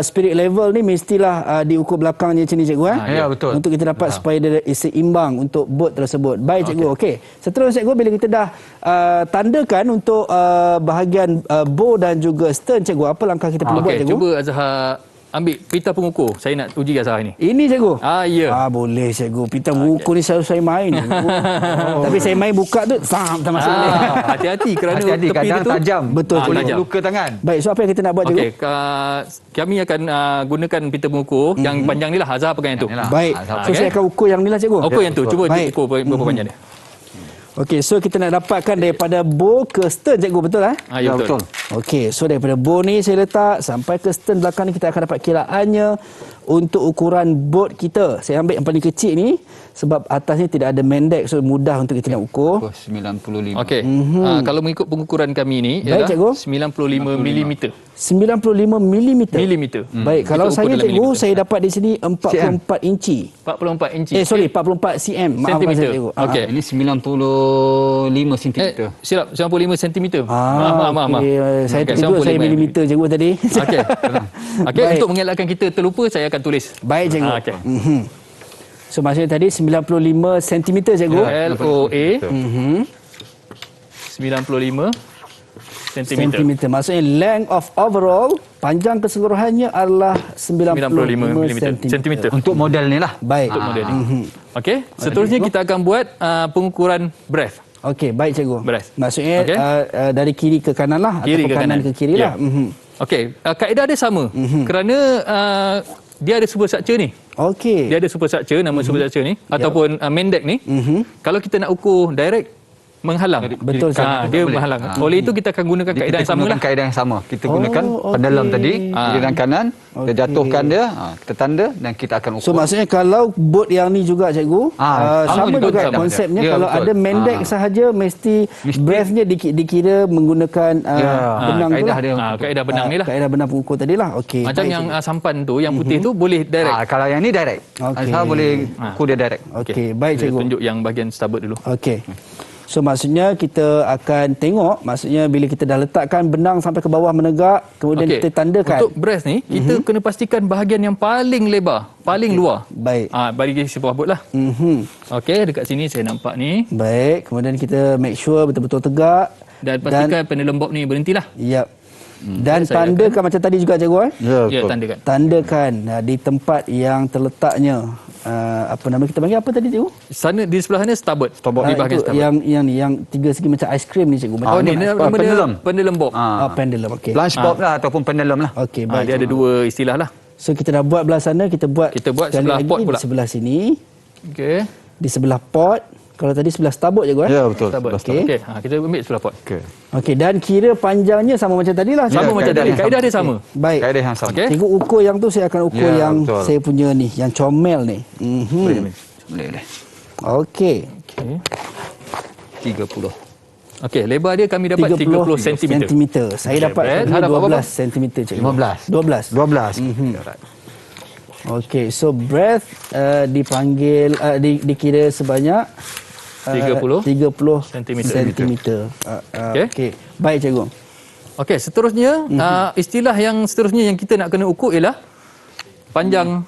spirit level ni mestilah diukur belakangnya macam ni cikgu Ya, betul. Untuk kita dapat supaya dia seimbang untuk bot tersebut. Baik cikgu. Okey. Seterusnya cikgu, bila kita dah tandakan untuk bahagian bow dan juga stern cikgu, apa langkah kita perlu buat cikgu? Cuba Azhar ambil pita pengukur. Saya nak uji Azhar ini. Ini cikgu? Ya. Boleh cikgu. Pita pengukur ni selalu saya main. Tapi saya main buka tu tak masuk ni. Hati-hati kerana hati-hati, tepi dia tu tajam. Betul boleh luka tangan. Baik, so apa yang kita nak buat cikgu? Okey, kami akan gunakan pita pengukur yang panjang ni lah. Azhar pegang yang tu. Baik. So saya akan ukur yang ni lah cikgu. Ukur yang tu. Cuba ukur berapa panjang dia. Okey, so kita nak dapatkan daripada bow ke stern cikgu, betul Ya, betul. Okey, so daripada bow ni saya letak sampai ke stern belakang ni, kita akan dapat kiraannya untuk ukuran boat kita. Saya ambil yang paling kecil ni sebab atas ni tidak ada mendek, so mudah untuk kita nak ukur. 95. Okey. Kalau mengikut pengukuran kami ni baik, ialah cikgu. 95 mm. 95 mm. Kita Baik, kalau ukur saya dalam cikgu, milimeter. saya dapat di sini 44 inci. 44 inci. 44 cm. Maafkan saya cikgu. Okey. Ini 95 cm. Silap 95 cm. Maaf. Okey, saya terkejut saya milimeter cikgu tadi. Okey. Okey, untuk mengelakkan kita terlupa, saya akan tulis. Baik cikgu. Okey. So maksudnya tadi 95 cm cikgu. LOA 95 Sentimeter. Maksudnya length of overall, panjang keseluruhannya adalah 95 sentimeter. Untuk model ni lah. Baik. Untuk model ni. Okey, seterusnya kita akan buat pengukuran breadth. Okey, baik cikgu. Breadth. Maksudnya Okey. Dari kiri ke kanan lah, Kiri atau ke kanan kanan. ke kiri lah. Okey, kaedah dia sama. Kerana dia ada superstructure ni. Okey. Dia ada superstructure, nama superstructure ni ataupun main deck ni. Kalau kita nak ukur direct, menghalang. Betul, dia menghalang. Oleh itu kita akan gunakan kaedah yang sama lah. Kaedah yang sama. Kita gunakan pendalam tadi, kiri dan kanan, kita jatuhkan dia, kita tanda dan kita akan ukur. So maksudnya kalau bot yang ni juga cikgu, sama juga konsepnya. Ya, kalau betul. ada mendek sahaja mesti breathnya dikira menggunakan benang tu kaedah lah. dia. Kaedah benang ni lah. Kaedah benang pengukur tadi lah. Okey. Macam baik, yang cikgu. sampan tu, yang putih tu boleh direct. Kalau yang ni direct. Okey. Saya boleh ukur dia direct. Okey, baik Saya cikgu. tunjuk yang bahagian starboard dulu. Okey. So maksudnya kita akan tengok, maksudnya bila kita dah letakkan benang sampai ke bawah menegak, kemudian Okey. kita tandakan. Untuk breast ni, kita kena pastikan bahagian yang paling lebar, paling luar. Baik. Bagi sebuah bot lah. Okey, dekat sini saya nampak ni. Baik, kemudian kita make sure betul-betul tegak. Dan pastikan pendulum bob ni berhentilah. Yap. Dan Saya tandakan macam tadi juga cikgu Ya, Ya, betul. tandakan. Tandakan di tempat yang terletaknya apa nama kita panggil apa tadi cikgu? Sana di sebelah sana starboard. Di bahagian itu starboard. yang tiga segi macam aiskrim ni cikgu. Macam Oh, ni mana? nama dia pendulum. pendulum bob. Pendulum. Okey. Lunch bob lah ataupun pendulum lah. Okey, baik. Dia ada dua istilah lah. So kita dah buat belah sana, kita buat sekali sebelah lagi pot pula. di sebelah sini, Okey. di sebelah pot. Kalau tadi sebelah starboard je Ya, betul. Starboard. Okey. Okey, kita ambil sebelah pot. Okey. Okey, dan kira panjangnya sama macam tadilah. Sama Ya, macam kaedah tadi. yang Kaedah sama. dia sama. Baik. Kaedah yang sama. Okey. Cikgu ukur yang tu, saya akan ukur Ya, yang betul. saya punya ni, yang comel ni. Boleh. Okey. Okey. 30. Okey, lebar dia kami dapat 30 cm. sentimeter. Saya Okey, dapat Brad, tadi harap 12 cm cikgu. 15. 12. 12. Okey, so breath dipanggil dikira sebanyak 30 centimeter. Okey. Okey. Baik cikgu. Okey, seterusnya istilah yang seterusnya yang kita nak kena ukur ialah panjang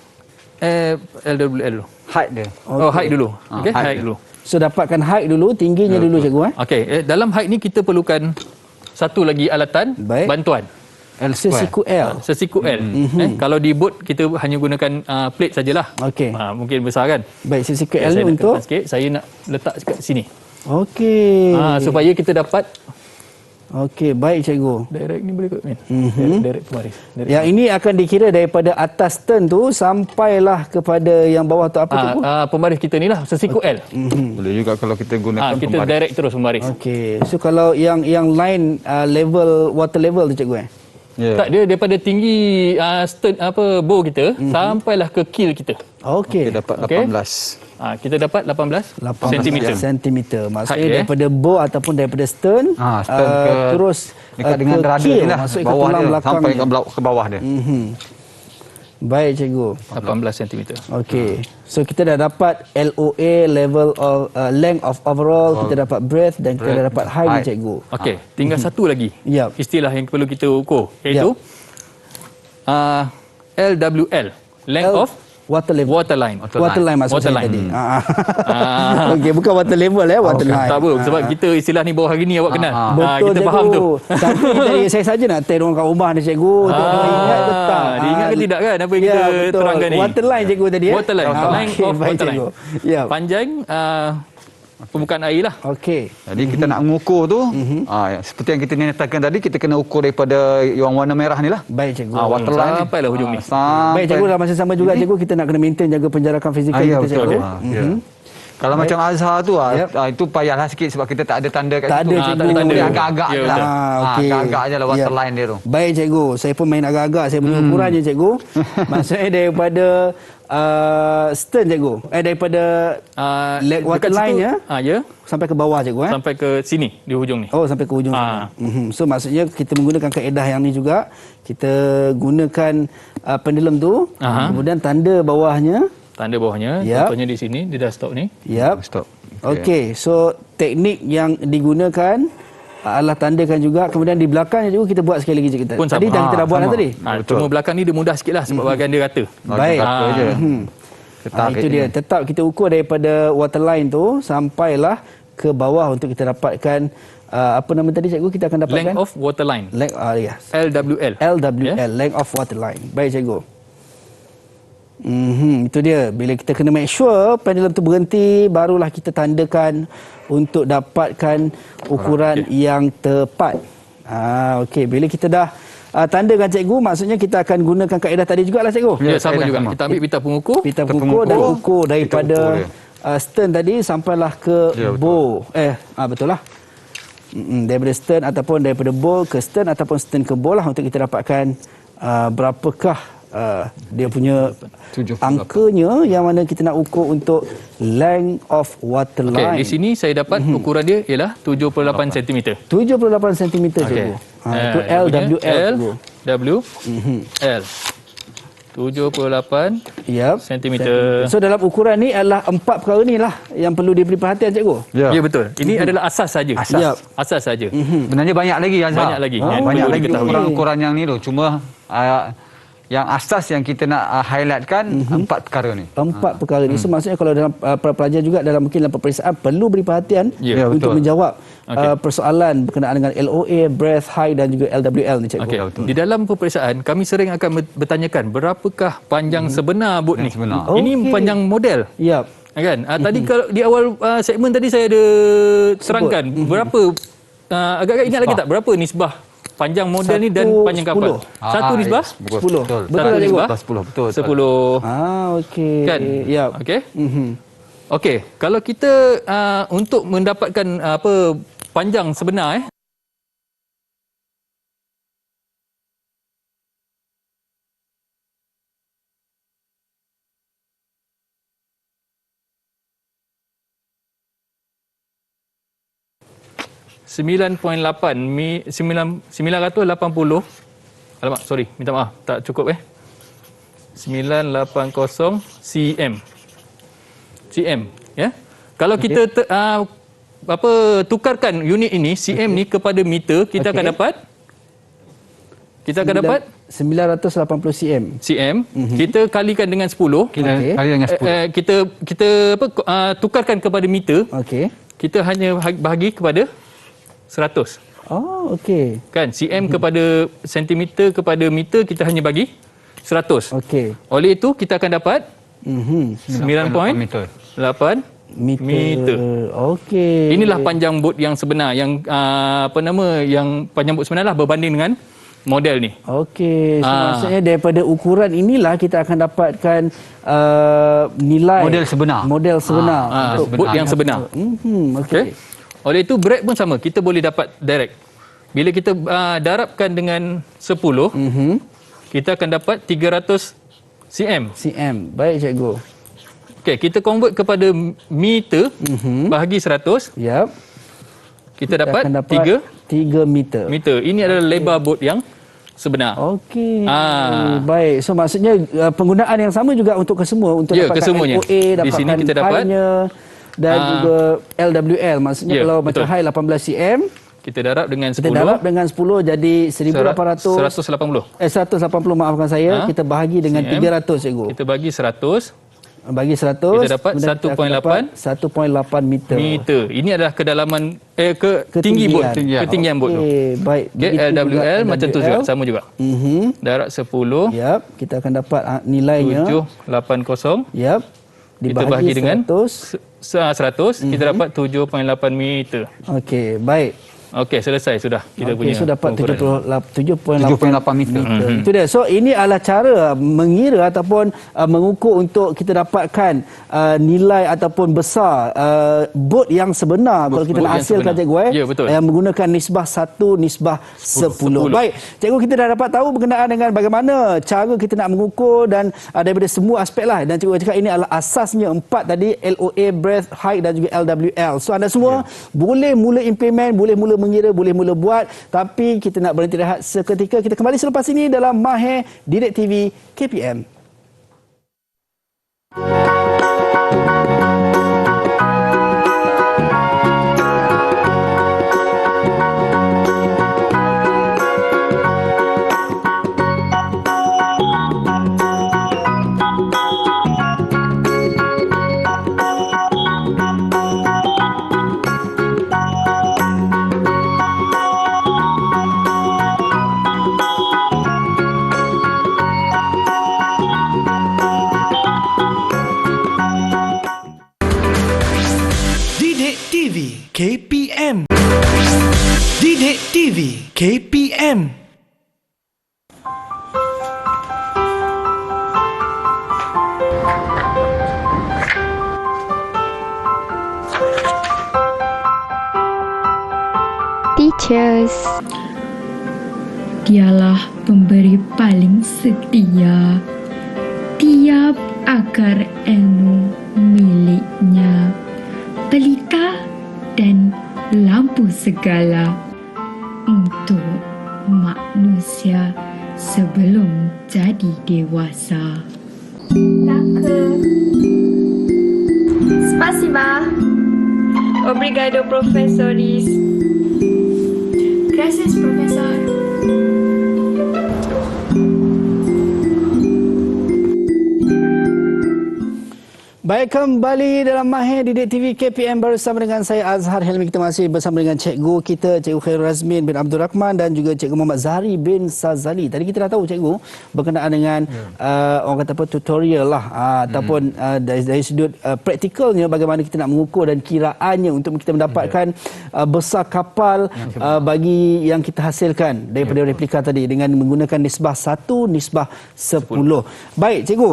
LWL dulu. Height dia. Oh, height dulu. Okey, height height dia. dulu. So dapatkan height dulu, tingginya dulu cikgu Okey, dalam height ni kita perlukan satu lagi alatan Baik. bantuan. L square. Sesiku L. Sesiku L. Kalau di boat kita hanya gunakan plate sajalah. Okey. Mungkin besar kan? Baik, sesiku Okay, L saya ni nak untuk kemas sikit. Saya nak letak kat sini. okey. Supaya kita dapat Okey, baik cikgu. direct ni boleh kot kan? Direct pemaris. Direct. Yang ini akan dikira daripada atas turn tu sampailah kepada yang bawah tu apa cikgu? Pemaris kita ni lah sesiku L. Boleh juga kalau kita gunakan Kita pembaris. direct terus pemaris. Okey. So kalau yang line level water level tu cikgu Ya. Tak, dia daripada tinggi stern bow kita sampailah ke keel kita. Okey. Kita dapat Okey. 18. Kita dapat 18 cm. Sentimeter. Maksudnya Okey. daripada bow ataupun daripada stern, Stern terus dekat dengan ke rada keel, ni lah. maksudnya ke Bawah tulang dia belakang. sampai ke bawah dia. Baik cikgu. 18 cm. Okey. So kita dah dapat LOA level of length of overall, kita dapat breadth dan kita dah dapat height ni Height. cikgu. Okey, tinggal satu lagi. Yap. Istilah yang perlu kita ukur iaitu LWL, length of Water level. water line. Water line maksud Water saya line. tadi. Ah. Okey, bukan water level water line. Tak apa, sebab kita istilah ni baru hari ni awak kenal. Betul Kita cikgu. faham tu. Tapi tadi saya saja nak tell orang kat rumah ni cikgu. Tengok ingat ke tak? Dia ingat ke tidak kan apa yang Ya, kita betul. terangkan ni? Water line cikgu tadi Water line. Length Okey, of baik, water line. cikgu. Ya. Panjang permukaan air lah. Okey. Jadi kita nak mengukur tu, seperti yang kita nyatakan tadi, kita kena ukur daripada yang warna merah ni lah. Baik cikgu. Water line ni. Sampailah hujung ni. Sampai. Baik cikgu, dalam masa sama juga cikgu kita nak kena maintain jaga penjarakan fizikal Ya, kita betul. cikgu. Ya. Kalau macam Azhar tu Yep. itu payahlah sikit sebab kita tak ada tanda kat Tak situ. ada, cikgu. tak ada tanda. Ya, Agak-agak je lah. betul. Okey. Agak-agak je lah water Ya. line dia tu. Baik cikgu, saya pun main agak-agak, saya punya ukuran je cikgu. Maksudnya daripada stern cikgu. Daripada water dekat situ, line ya ya, sampai ke bawah cikgu sampai ke sini di hujung ni. Oh, sampai ke hujung sana. So maksudnya kita menggunakan kaedah yang ni juga. Kita gunakan pendulum tu, kemudian tanda bawahnya. Tanda bawahnya, Yap. contohnya di sini dia dah stop ni. Yap. Stop. Okey, so teknik yang digunakan adalah tandakan juga, kemudian di belakangnya juga kita buat sekali lagi kita. Pun sama. Tadi dah kita dah buat dah sama. tadi. Betul. Cuma belakang ni dia mudah sikit lah sebab bahagian dia rata. Baik. Apa je. Itu dia. Tetap kita ukur daripada waterline tu sampailah ke bawah untuk kita dapatkan apa nama tadi cikgu, kita akan dapatkan Length of water line. length yes. LWL. LWL, length of waterline. Baik cikgu. Itu dia. Bila kita kena make sure pendulum tu berhenti, barulah kita tandakan untuk dapatkan ukuran yang tepat. Okey, bila kita dah tandakan cikgu, maksudnya kita akan gunakan kaedah tadi jugalah cikgu. Ya, sama kaedah juga. sama. Kita ambil pita pengukur. Pita Kita pengukur dan pengukur, ukur daripada kita ukur stern tadi sampailah ke Ya, betul. bow. Betul lah. Daripada stern ataupun daripada bow ke stern ataupun stern ke bow lah untuk kita dapatkan berapakah dia punya 78. angkanya yang mana kita nak ukur untuk length of water Okey, line. di sini saya dapat ukuran dia ialah 78 cm. 78 cm cikgu. Itu LWL cikgu. L W L. 78 Yep. sentimeter. So dalam ukuran ni adalah 4 perkara ni lah yang perlu diberi perhatian cikgu. Ya, betul. Ini adalah asas saja. Asas. Yap. Asas saja. Sebenarnya banyak lagi Azhar. Banyak lagi Oh, yang Banyak perlu lagi diketahui. ukuran-ukuran yang ni tu. Cuma yang asas yang kita nak highlightkan 4 perkara ni. 4 perkara ni. So maksudnya kalau dalam para pelajar juga dalam mungkin dalam peperiksaan perlu beri perhatian Ya, untuk betul. menjawab Okey. persoalan berkenaan dengan LOA, breath, height dan juga LWL ni cikgu. Okey. Di dalam peperiksaan kami sering akan bertanyakan berapakah panjang sebenar bot ni. Yang sebenar. Ini Okey. panjang model. Yap. Kan? Tadi kalau di awal segmen tadi saya ada terangkan berapa agak-agak ingat lagi tak berapa nisbah panjang model ni dan 1/10. panjang kapal. Satu nisbah 10. Betul. Betul tak, cikgu? nisbah? 10 betul. 10. Okey. Kan? Yap. Okey. Okey, kalau kita untuk mendapatkan panjang sebenar 980 alamak sorry minta maaf tak cukup 980 cm ya kalau kita tukarkan unit ini cm ni kepada meter kita akan dapat 980 cm. cm kita kalikan dengan 10 Kita Okey. kali dengan 10. kita tukarkan kepada meter Okey. kita hanya bahagi kepada 100 Oh, okey. kan cm kepada sentimeter kepada meter kita hanya bagi 100 Okey. oleh itu kita akan dapat 9.8 meter. 9.8 meter. Okey. Inilah panjang bot yang sebenar yang yang panjang bot sebenar lah berbanding dengan model ni. Okey, so maksudnya daripada ukuran inilah kita akan dapatkan nilai Model sebenar. untuk Bot yang sebenar. okey. Okay. Oleh itu break pun sama, kita boleh dapat direct. Bila kita darabkan dengan 10, kita akan dapat 300 cm. cm. Baik cikgu. Okey, kita convert kepada meter bahagi 100, Yap. kita dapat akan dapat 3 meter. meter. Ini adalah lebar bot yang sebenar. Okey. Ah. Baik. So maksudnya penggunaan yang sama juga untuk kesemua, untuk Ya, dapatkan kesemuanya. LOA, Di dapatkan sini kita dapat height-nya dan juga LWL. Maksudnya Ya, kalau betul. macam height 18 cm, Kita darab dengan 10. kita darab dengan 10 jadi 1800 180. 180 maafkan saya, Ha? kita bahagi dengan cm. 300 cikgu. Kita bagi 100 Bagi 100 Kita dapat kemudian kita akan 1.8 dapat 1.8 meter. meter. Ini adalah kedalaman tinggi bot, ketinggian bot tu. Okey, baik. Okay, Begitu juga LWL macam tu juga, sama juga. Darab 10 Yap, kita akan dapat nilainya. 780 Yap. kita bahagi dengan 100. 100 kita dapat 7.8 meter. Okey, baik. Okey, selesai sudah kita punya. Okey, so dapat pengukuran. 7.8 meter. Itu dia. So ini adalah cara mengira ataupun mengukur untuk kita dapatkan nilai ataupun besar bot yang sebenar kalau kita bot nak yang hasilkan sebenar. cikgu Ya, betul. yang menggunakan nisbah 1 nisbah 10. Baik, cikgu kita dah dapat tahu berkenaan dengan bagaimana cara kita nak mengukur dan daripada semua aspek lah, dan cikgu cakap ini adalah asasnya 4 tadi, LOA, breath, height dan juga LWL. So anda semua boleh mula implement, boleh mula mengira, boleh mula buat, tapi kita nak berhenti rehat seketika. Kita kembali selepas ini dalam Mahir Didik TV KPM. Didik TV KPM. Didik TV KPM. Teachers. Dialah pemberi paling setia. Tiap akar ilmu miliknya. Pelita dan lampu segala untuk manusia sebelum jadi dewasa. Danke. Spasiba. Obrigado, professores. Gracias, profesor. Baik, kembali dalam Mahir Didik TV KPM bersama dengan saya Azhar Helmi. Kita masih bersama dengan cikgu kita, Cikgu Khairul Razmin bin Abdul Rahman dan juga Cikgu Muhammad Zahri bin Sazali. Tadi kita dah tahu cikgu berkenaan dengan orang kata apa, tutorial lah ataupun dari sudut praktikalnya bagaimana kita nak mengukur dan kiraannya untuk kita mendapatkan besar kapal bagi yang kita hasilkan daripada replika tadi dengan menggunakan nisbah 1 nisbah 10. Baik cikgu,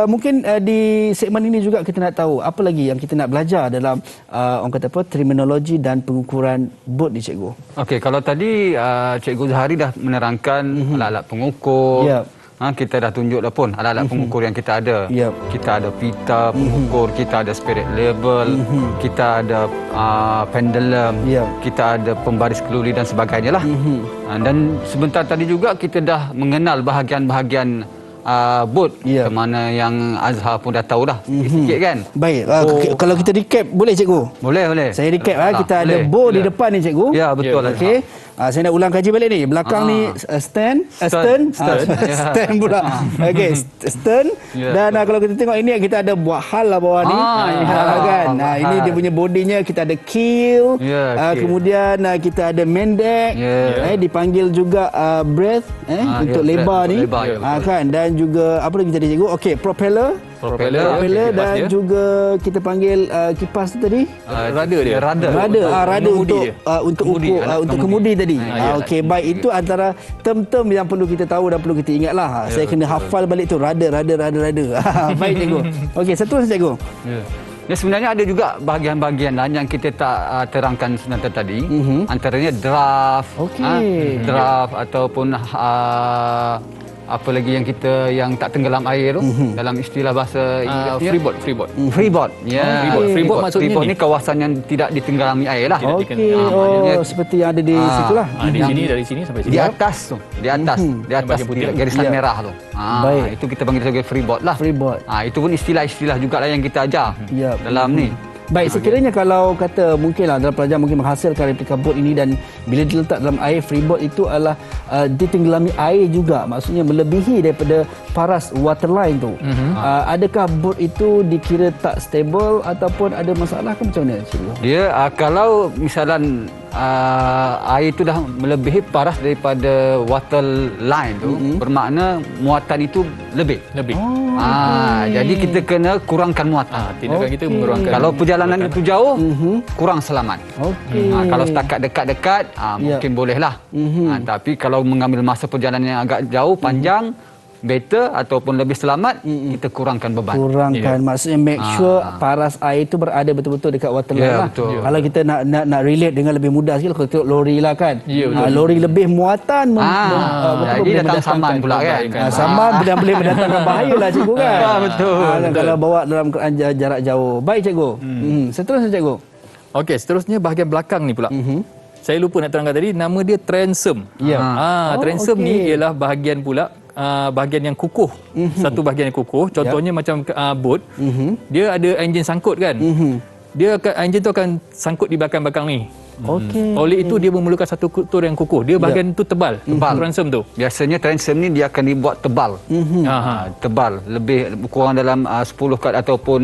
mungkin di segmen ini juga kita nak tahu apa lagi yang kita nak belajar dalam orang kata apa, terminologi dan pengukuran bot ni cikgu. Okey, kalau tadi Cikgu Zahari dah menerangkan alat-alat pengukur. Kita dah tunjuk dah pun alat-alat pengukur yang kita ada. Kita ada pita pengukur, kita ada spirit level, kita ada pendulum, kita ada pembaris keluli dan sebagainya lah. Dan sebentar tadi juga kita dah mengenal bahagian-bahagian bot, mana yang Azhar pun dah tahu dah sikit kan. Baik, kalau kita recap boleh cikgu? Boleh. Saya recap kita ada bow di depan ni cikgu. Ya, betul lah. Okey. Saya nak ulang kaji balik ni. Belakang ni stern pula. Okey, stern. Dan kalau kita tengok ini kita ada buat hal lah bawah ni. Kan. Ini dia punya bodinya, kita ada keel. Kemudian kita ada main deck. Dipanggil juga breath untuk lebar ni. Kan, dan juga apa lagi tadi cikgu? Okey, propeller dan juga kita panggil kipas tu tadi rada untuk kemudi tadi. Okey, baik, itu antara term-term yang perlu kita tahu dan perlu kita ingatlah. Saya kena hafal balik tu rada. Baik cikgu. Okey, seterusnya cikgu. Ya, sebenarnya ada juga bahagian-bahagian lain yang kita tak terangkan sebentar tadi. Antaranya draft, draft ataupun apa lagi yang kita yang tak tenggelam air tu dalam istilah bahasa Inggerisnya freeboard. Freeboard maksudnya ni kawasan yang tidak ditengelami air lah. Seperti yang ada di situlah. Dari sini sampai sini. Di atas tu, di atas garisan merah tu. Baik. Itu kita panggil sebagai freeboard lah. Itu pun istilah-istilah jugalah yang kita ajar dalam ni. Baik, sekiranya kalau kata mungkinlah dalam pelajar mungkin menghasilkan replika bot ini dan bila diletak dalam air, freeboard itu adalah ditenggelami air juga, maksudnya melebihi daripada paras waterline tu. Adakah bot itu dikira tak stable ataupun ada masalah ke macam mana cikgu? Dia kalau misalan air itu dah melebihi paras daripada waterline tu, bermakna muatan itu lebih. Jadi kita kena kurangkan muatan. Tindakan kita mengurangkan. Kalau perjalanan itu jauh, kurang selamat. Kalau setakat dekat-dekat, mungkin bolehlah. Tapi kalau mengambil masa perjalanan yang agak jauh, panjang, better ataupun lebih selamat, kita kurangkan beban. Maksudnya make sure paras air itu berada betul-betul dekat waterline lah. Kalau kita nak relate dengan lebih mudah sikit, kalau tengok lori lah kan. Lori lebih muatan jadi datang saman pula kan. Saman dan boleh mendatangkan bahaya lah cikgu kan. Kalau bawa dalam jarak jauh. Baik cikgu. Seterusnya cikgu. Okey, seterusnya bahagian belakang ni pula. Saya lupa nak terangkan tadi, nama dia transom. Transom ni ialah bahagian pula bahagian yang kukuh. Satu bahagian yang kukuh, contohnya macam bot, dia ada enjin sangkut kan. Enjin tu akan sangkut di belakang-belakang ni. Oleh itu dia memerlukan satu struktur yang kukuh. Dia bahagian tu tebal. Transom tu. Biasanya transom ni dia akan dibuat tebal. Tebal, lebih kurang dalam 10 kali ataupun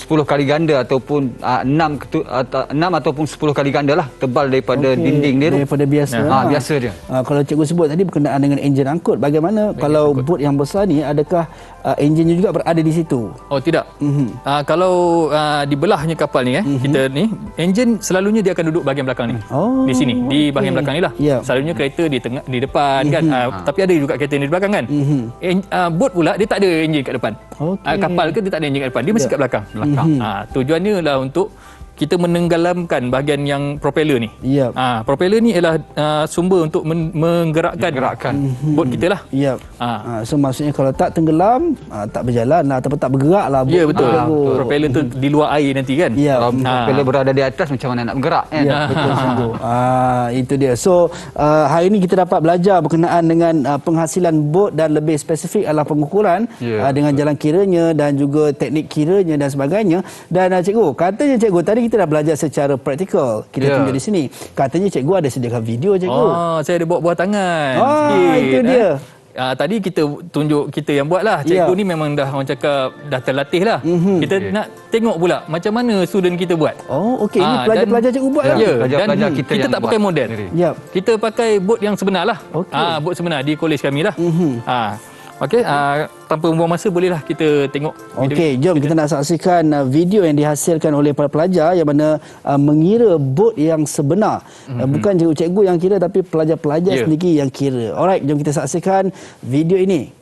10 kali ganda ataupun 6 ataupun 10 kali ganda lah tebal daripada dinding dia tu. Daripada biasa. Biasa dia. Kalau cikgu sebut tadi berkenaan dengan enjin angkut, bagaimana kalau bot yang besar ni, adakah enjinnya juga berada di situ? Oh tidak. Kalau dibelahnya kapal ni kita ni, enjin selalunya dia akan duduk bahagian belakang ni. Di sini, di bahagian belakang ni lah. Selalunya kereta di tengah, di depan kan. Tapi ada juga kereta ni di belakang kan. Bot pula dia tak ada enjin kat depan. Kapal ke dia tak ada enjin kat depan, dia mesti kat belakang. Tujuannya adalah untuk kita menenggelamkan bahagian yang propeller ni. Yep. Propeller ni ialah sumber untuk menggerakkan bot kita lah. Yep. So maksudnya kalau tak tenggelam, tak berjalan lah ataupun tak bergerak lah. Ya, betul. Cikgu. Propeller tu di luar air nanti kan. Ya. Kalau propeller berada di atas, macam mana nak bergerak kan? Ya, betul sungguh. Itu dia. So, hari ini kita dapat belajar berkenaan dengan penghasilan bot dan lebih spesifik adalah pengukuran dengan jalan kiranya dan juga teknik kiranya dan sebagainya. Dan cikgu, katanya cikgu tadi kita dah belajar secara praktikal. Kita tunjuk di sini. Katanya cikgu ada sediakan video cikgu. Saya ada buat buah tangan. Itu dia. Tadi kita tunjuk kita yang buat lah. Cikgu ni memang dah orang cakap dah terlatih lah. Kita nak tengok pula macam mana student kita buat. Oh, okey. Ini pelajar-pelajar cikgu buat lah. Ya, Pelajar-pelajar dan kita kita yang tak pakai buat model. Yep. Kita pakai bot yang sebenar lah. Okey. Bot sebenar di kolej kami lah. Okey, tanpa membuang masa bolehlah kita tengok video. Okey, jom kita nak saksikan video yang dihasilkan oleh para pelajar yang mana mengira bot yang sebenar. Bukan cikgu-cikgu yang kira tapi pelajar-pelajar sendiri yang kira. Alright, jom kita saksikan video ini.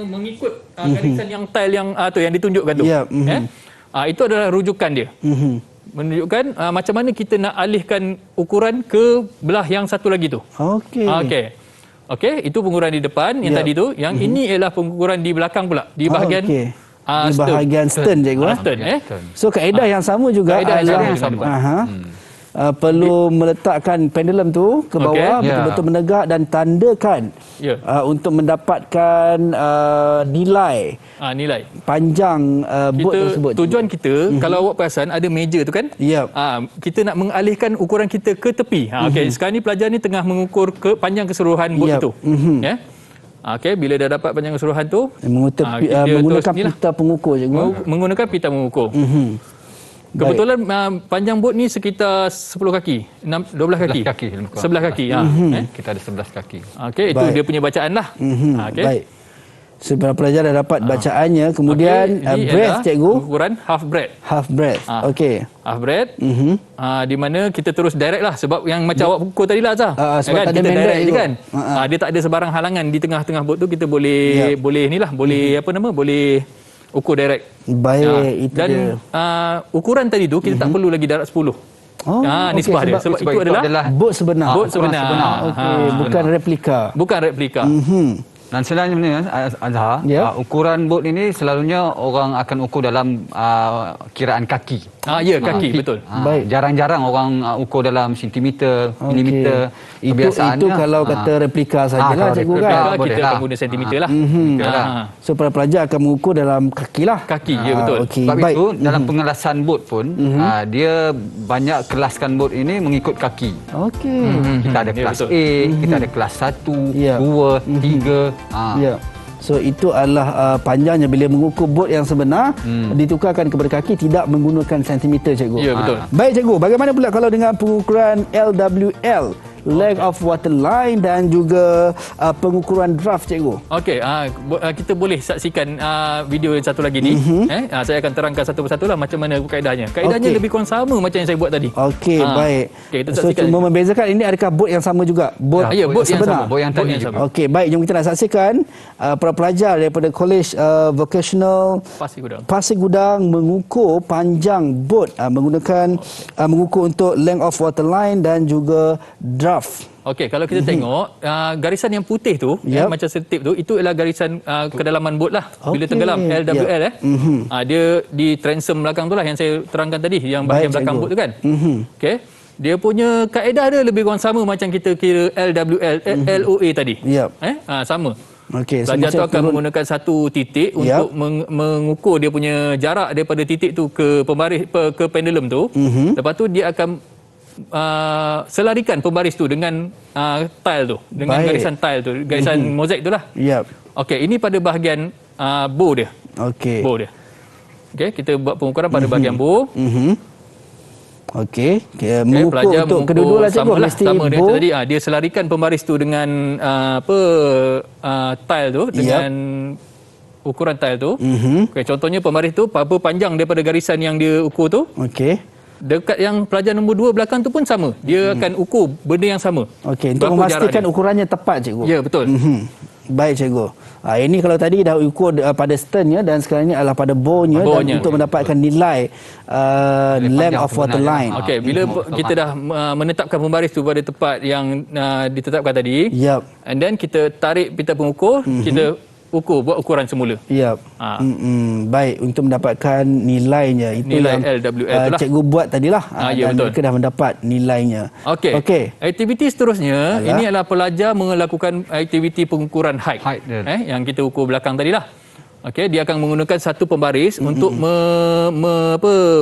Mengikut garisan yang tile yang yang ditunjukkan tu. Itu adalah rujukan dia. Menunjukkan macam mana kita nak alihkan ukuran ke belah yang satu lagi tu. Okey, itu pengukuran di depan yang tadi tu. Yang ini ialah pengukuran di belakang pula, di bahagian di bahagian stern cikgu. So kaedah yang sama juga. Kaedah yang sama. Perlu meletakkan pendulum tu ke bawah, betul-betul menegak dan tandakan untuk mendapatkan nilai panjang bot tersebut. Tujuan kita, kalau awak perasan ada meja tu kan, kita nak mengalihkan ukuran kita ke tepi. Sekarang ni pelajar ni tengah mengukur panjang keseluruhan bot itu. Bila dah dapat panjang keseluruhan tu, menggunakan pita pengukur cikgu. Menggunakan pita mengukur. Kebetulan panjang bot ni sekitar 10 kaki, 12 kaki. 11 kaki. Kita ada 11 kaki. Itu dia punya bacaan lah. Baik. So, para pelajar dah dapat bacaannya. Kemudian breath cikgu. Ukuran half breath. Half breath. Half breath. Di mana kita terus direct lah. Sebab yang macam awak pukul tadi lah Azhar. Sebab kan? tak ada kita direct je tu. kan. Dia tak ada sebarang halangan di tengah-tengah bot tu. Kita boleh boleh ukur direct. Baik, itu dan dia. Ukuran tadi tu kita tak perlu lagi darat 10. Nisbah dia. Sebab itu adalah bot sebenar. Bot sebenar. Bukan replika. Bukan replika. Dan sebenarnya Azhar, ukuran bot ini selalunya orang akan ukur dalam kiraan kaki. Kaki, betul. Baik. Jarang-jarang orang ukur dalam sentimeter, milimeter. Itu kalau kata replika sajalah cikgu kan. Kita akan guna sentimeter lah. So para pelajar akan mengukur dalam kaki lah. Kaki, ya betul. Sebab itu dalam pengelasan bot pun dia banyak kelaskan bot ini mengikut kaki. Kita ada kelas A, kita ada kelas 1, 2, 3. So itu adalah panjangnya bila mengukur bot yang sebenar ditukarkan kepada kaki, tidak menggunakan sentimeter cikgu. Ya betul. Baik cikgu, bagaimana pula kalau dengan pengukuran LWL, length of water line dan juga pengukuran draft cikgu? Okey, kita boleh saksikan video yang satu lagi ni. Saya akan terangkan satu persatu lah macam mana kaedahnya. Kaedahnya lebih kurang sama macam yang saya buat tadi. Baik. Kita so cuma membezakan ini adakah bot yang sama juga? Bot bot yang sebenar. sama. Bot yang tadi sama. Okey, baik, jom kita nak saksikan para pelajar daripada Kolej Vocational Pasir Gudang mengukur panjang bot menggunakan mengukur untuk length of water line dan juga draft. Okey, kalau kita tengok garisan yang putih tu macam setip tu, itu ialah garisan kedalaman bot lah. Bila tenggelam LWL dia di transom belakang tu lah yang saya terangkan tadi, yang bahagian belakang bot tu kan. Okey, dia punya kaedah dia lebih kurang sama macam kita kira LWL LOA tadi. Sama. Pelajar tu akan menggunakan satu titik untuk mengukur dia punya jarak daripada titik tu ke pembaris ke pendulum tu. Lepas tu dia akan selarikan pembaris tu dengan tile tu, dengan garisan tile tu, garisan mozaik tu lah. Okey, ini pada bahagian bow dia. Bow dia. Okey, kita buat pengukuran pada bahagian bow. Okey, Pelajar mengukur untuk mengukur kedua-dua lah cikgu, samalah, mesti sama dengan bow. tadi. Dia selarikan pembaris tu dengan tile tu, dengan ukuran tile tu. Okey, contohnya pembaris tu berapa panjang daripada garisan yang dia ukur tu. Okey. Dekat yang pelajar nombor 2 belakang tu pun sama. Dia akan ukur benda yang sama. Okey, untuk Berapa memastikan jarak dia. ukurannya tepat cikgu. Ya, betul. Baik cikgu. Ini kalau tadi dah ukur pada sternnya dan sekarang ini adalah pada bownya dan untuk mendapatkan nilai length of water line. Okey, bila kita dah menetapkan pembaris tu pada tempat yang ditetapkan tadi. Yap. And then kita tarik pita pengukur, kita buat ukuran semula. Yap. Baik, untuk mendapatkan nilainya itu Nilai yang LWL tu lah. cikgu buat tadilah. Ya, Dan betul. mereka dah mendapat nilainya. Okey. Aktiviti seterusnya, ini adalah pelajar melakukan aktiviti pengukuran height. Yang kita ukur belakang tadilah. Okey, dia akan menggunakan satu pembaris untuk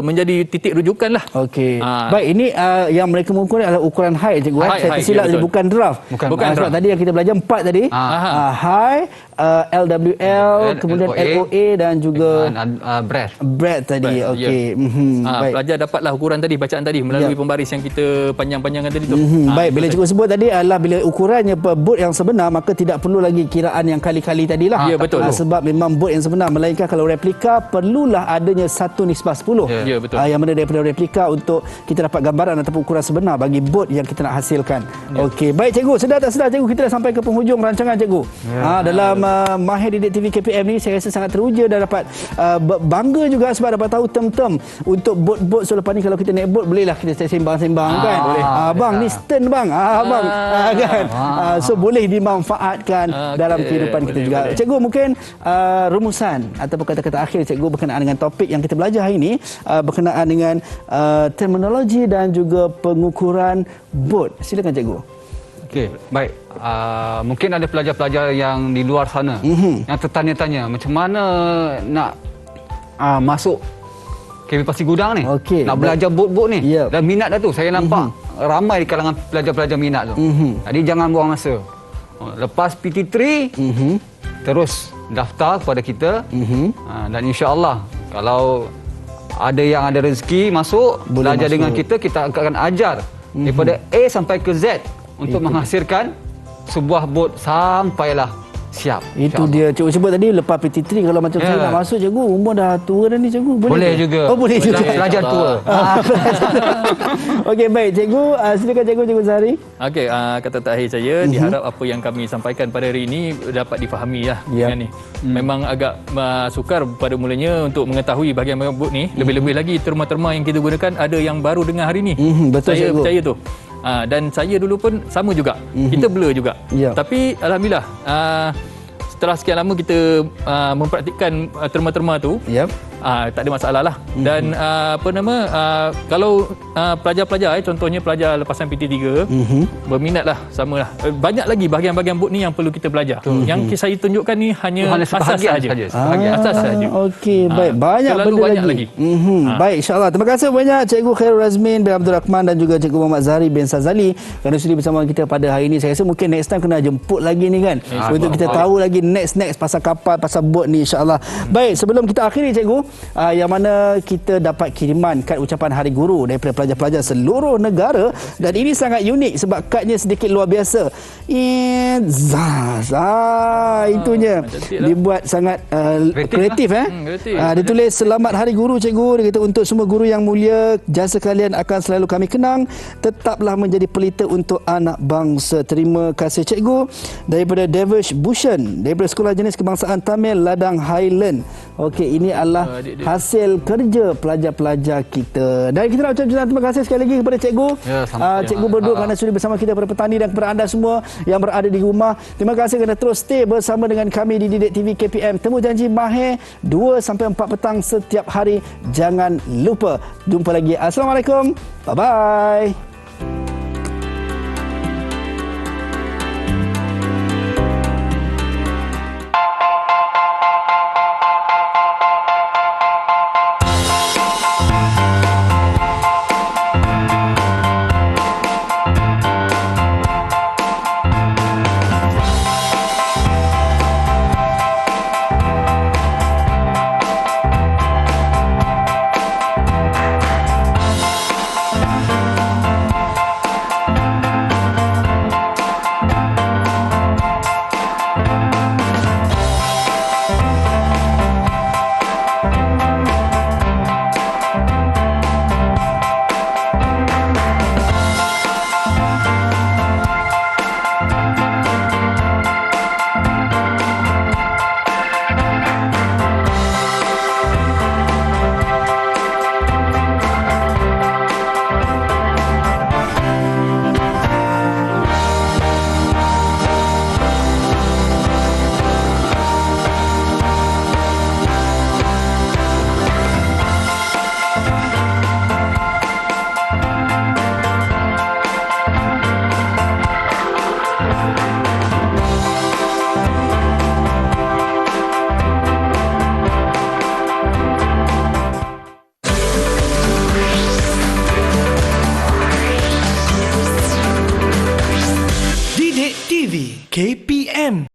menjadi titik rujukan lah. Okey. Baik, ini yang mereka mengukur adalah ukuran height cikgu. Saya tersilap, ya, bukan draft. Bukan sebab draft. tadi yang kita belajar 4 tadi. Height, LWL, kemudian LOA dan juga breadth tadi. Okey. Baik. Pelajar dapatlah ukuran tadi, bacaan tadi melalui pembaris yang kita panjang-panjangkan tadi tu. Baik, bila cikgu sebut tadi adalah bila ukurannya bot yang sebenar, maka tidak perlu lagi kiraan yang kali-kali tadilah. Ya, betul. Sebab memang bot yang sebenar, melainkan kalau replika perlulah adanya 1:10. Ya, betul. Yang mana daripada replika untuk kita dapat gambaran ataupun ukuran sebenar bagi bot yang kita nak hasilkan. Okey, baik cikgu, sedar tak sedar cikgu, kita dah sampai ke penghujung rancangan cikgu. Dalam Mahir Didik TV KPM ni saya rasa sangat teruja dan dapat bangga juga sebab dapat tahu term-term untuk bot-bot. So lepas ni kalau kita naik bot, bolehlah kita sembang-sembang kan. Bang ni stern bang. Bang kan. So boleh dimanfaatkan dalam kehidupan kita juga. Cikgu, mungkin rumusan ataupun kata-kata akhir cikgu berkenaan dengan topik yang kita belajar hari ini, berkenaan dengan terminologi dan juga pengukuran bot. Silakan cikgu. Okey, baik. Mungkin ada pelajar-pelajar yang di luar sana yang tertanya-tanya macam mana nak masuk KP Pasir Gudang ni. Nak belajar bot-bot ni. Dan minat dah tu. Saya nampak ramai di kalangan pelajar-pelajar minat tu. Jadi jangan buang masa. Lepas PT3 terus daftar kepada kita. Dan insya-Allah kalau ada yang ada rezeki masuk belajar dengan kita akan ajar daripada A sampai ke Z untuk menghasilkan sebuah bot sampailah siap. Itu dia cikgu sebut tadi, lepas PT3 kalau macam saya nak masuk cikgu, umur dah tua dah ni cikgu. Boleh juga. Boleh juga. Pelajar tua. Okey, baik cikgu, silakan cikgu Zahari. Okey, kata terakhir saya, diharap apa yang kami sampaikan pada hari ini dapat difahami lah dengan ni. Memang agak sukar pada mulanya untuk mengetahui bahagian bot ni. Lebih-lebih lagi terma-terma yang kita gunakan ada yang baru dengar hari ni. Betul, saya cikgu. percaya tu. Dan saya dulu pun sama juga. Kita blur juga. Tapi alhamdulillah setelah sekian lama kita mempraktikkan terma-terma tu, tak ada masalah lah. Dan kalau pelajar-pelajar contohnya pelajar lepasan PT3 berminat lah, sama lah. Banyak lagi bahagian-bahagian bot ni yang perlu kita belajar. Yang saya tunjukkan ni hanya asas sahaja. Asas sahaja. Okey, baik. Banyak terlalu benda banyak lagi. Baik, insya-Allah. Terima kasih banyak Cikgu Khairul Razmin bin Abdul Rahman dan juga Cikgu Muhammad Zahari bin Sazali kerana sudi bersama kita pada hari ini. Saya rasa mungkin next time kena jemput lagi ni kan. Untuk kita tahu lagi next pasal kapal, pasal bot ni, insya-Allah. Baik, sebelum kita akhiri cikgu, yang mana kita dapat kiriman kad ucapan Hari Guru daripada pelajar-pelajar seluruh negara, dan ini sangat unik sebab kadnya sedikit luar biasa. Itunya dibuat sangat kreatif. Ditulis selamat Hari Guru cikgu. Dia kata untuk semua guru yang mulia, jasa kalian akan selalu kami kenang. Tetaplah menjadi pelita untuk anak bangsa. Terima kasih cikgu. Daripada Devish Bhushan daripada Sekolah Jenis Kebangsaan Tamil Ladang Highland. Okey, ini adalah hasil kerja pelajar-pelajar kita. Dan kita nak ucapkan terima kasih sekali lagi kepada cikgu. Cikgu berdua kerana sudi bersama kita pada petang ini, dan kepada anda semua yang berada di rumah. Terima kasih kerana terus stay bersama dengan kami di Didik TV KPM. Temu janji Mahir 2 sampai 4 petang setiap hari. Jangan lupa. Jumpa lagi. Assalamualaikum. Bye-bye.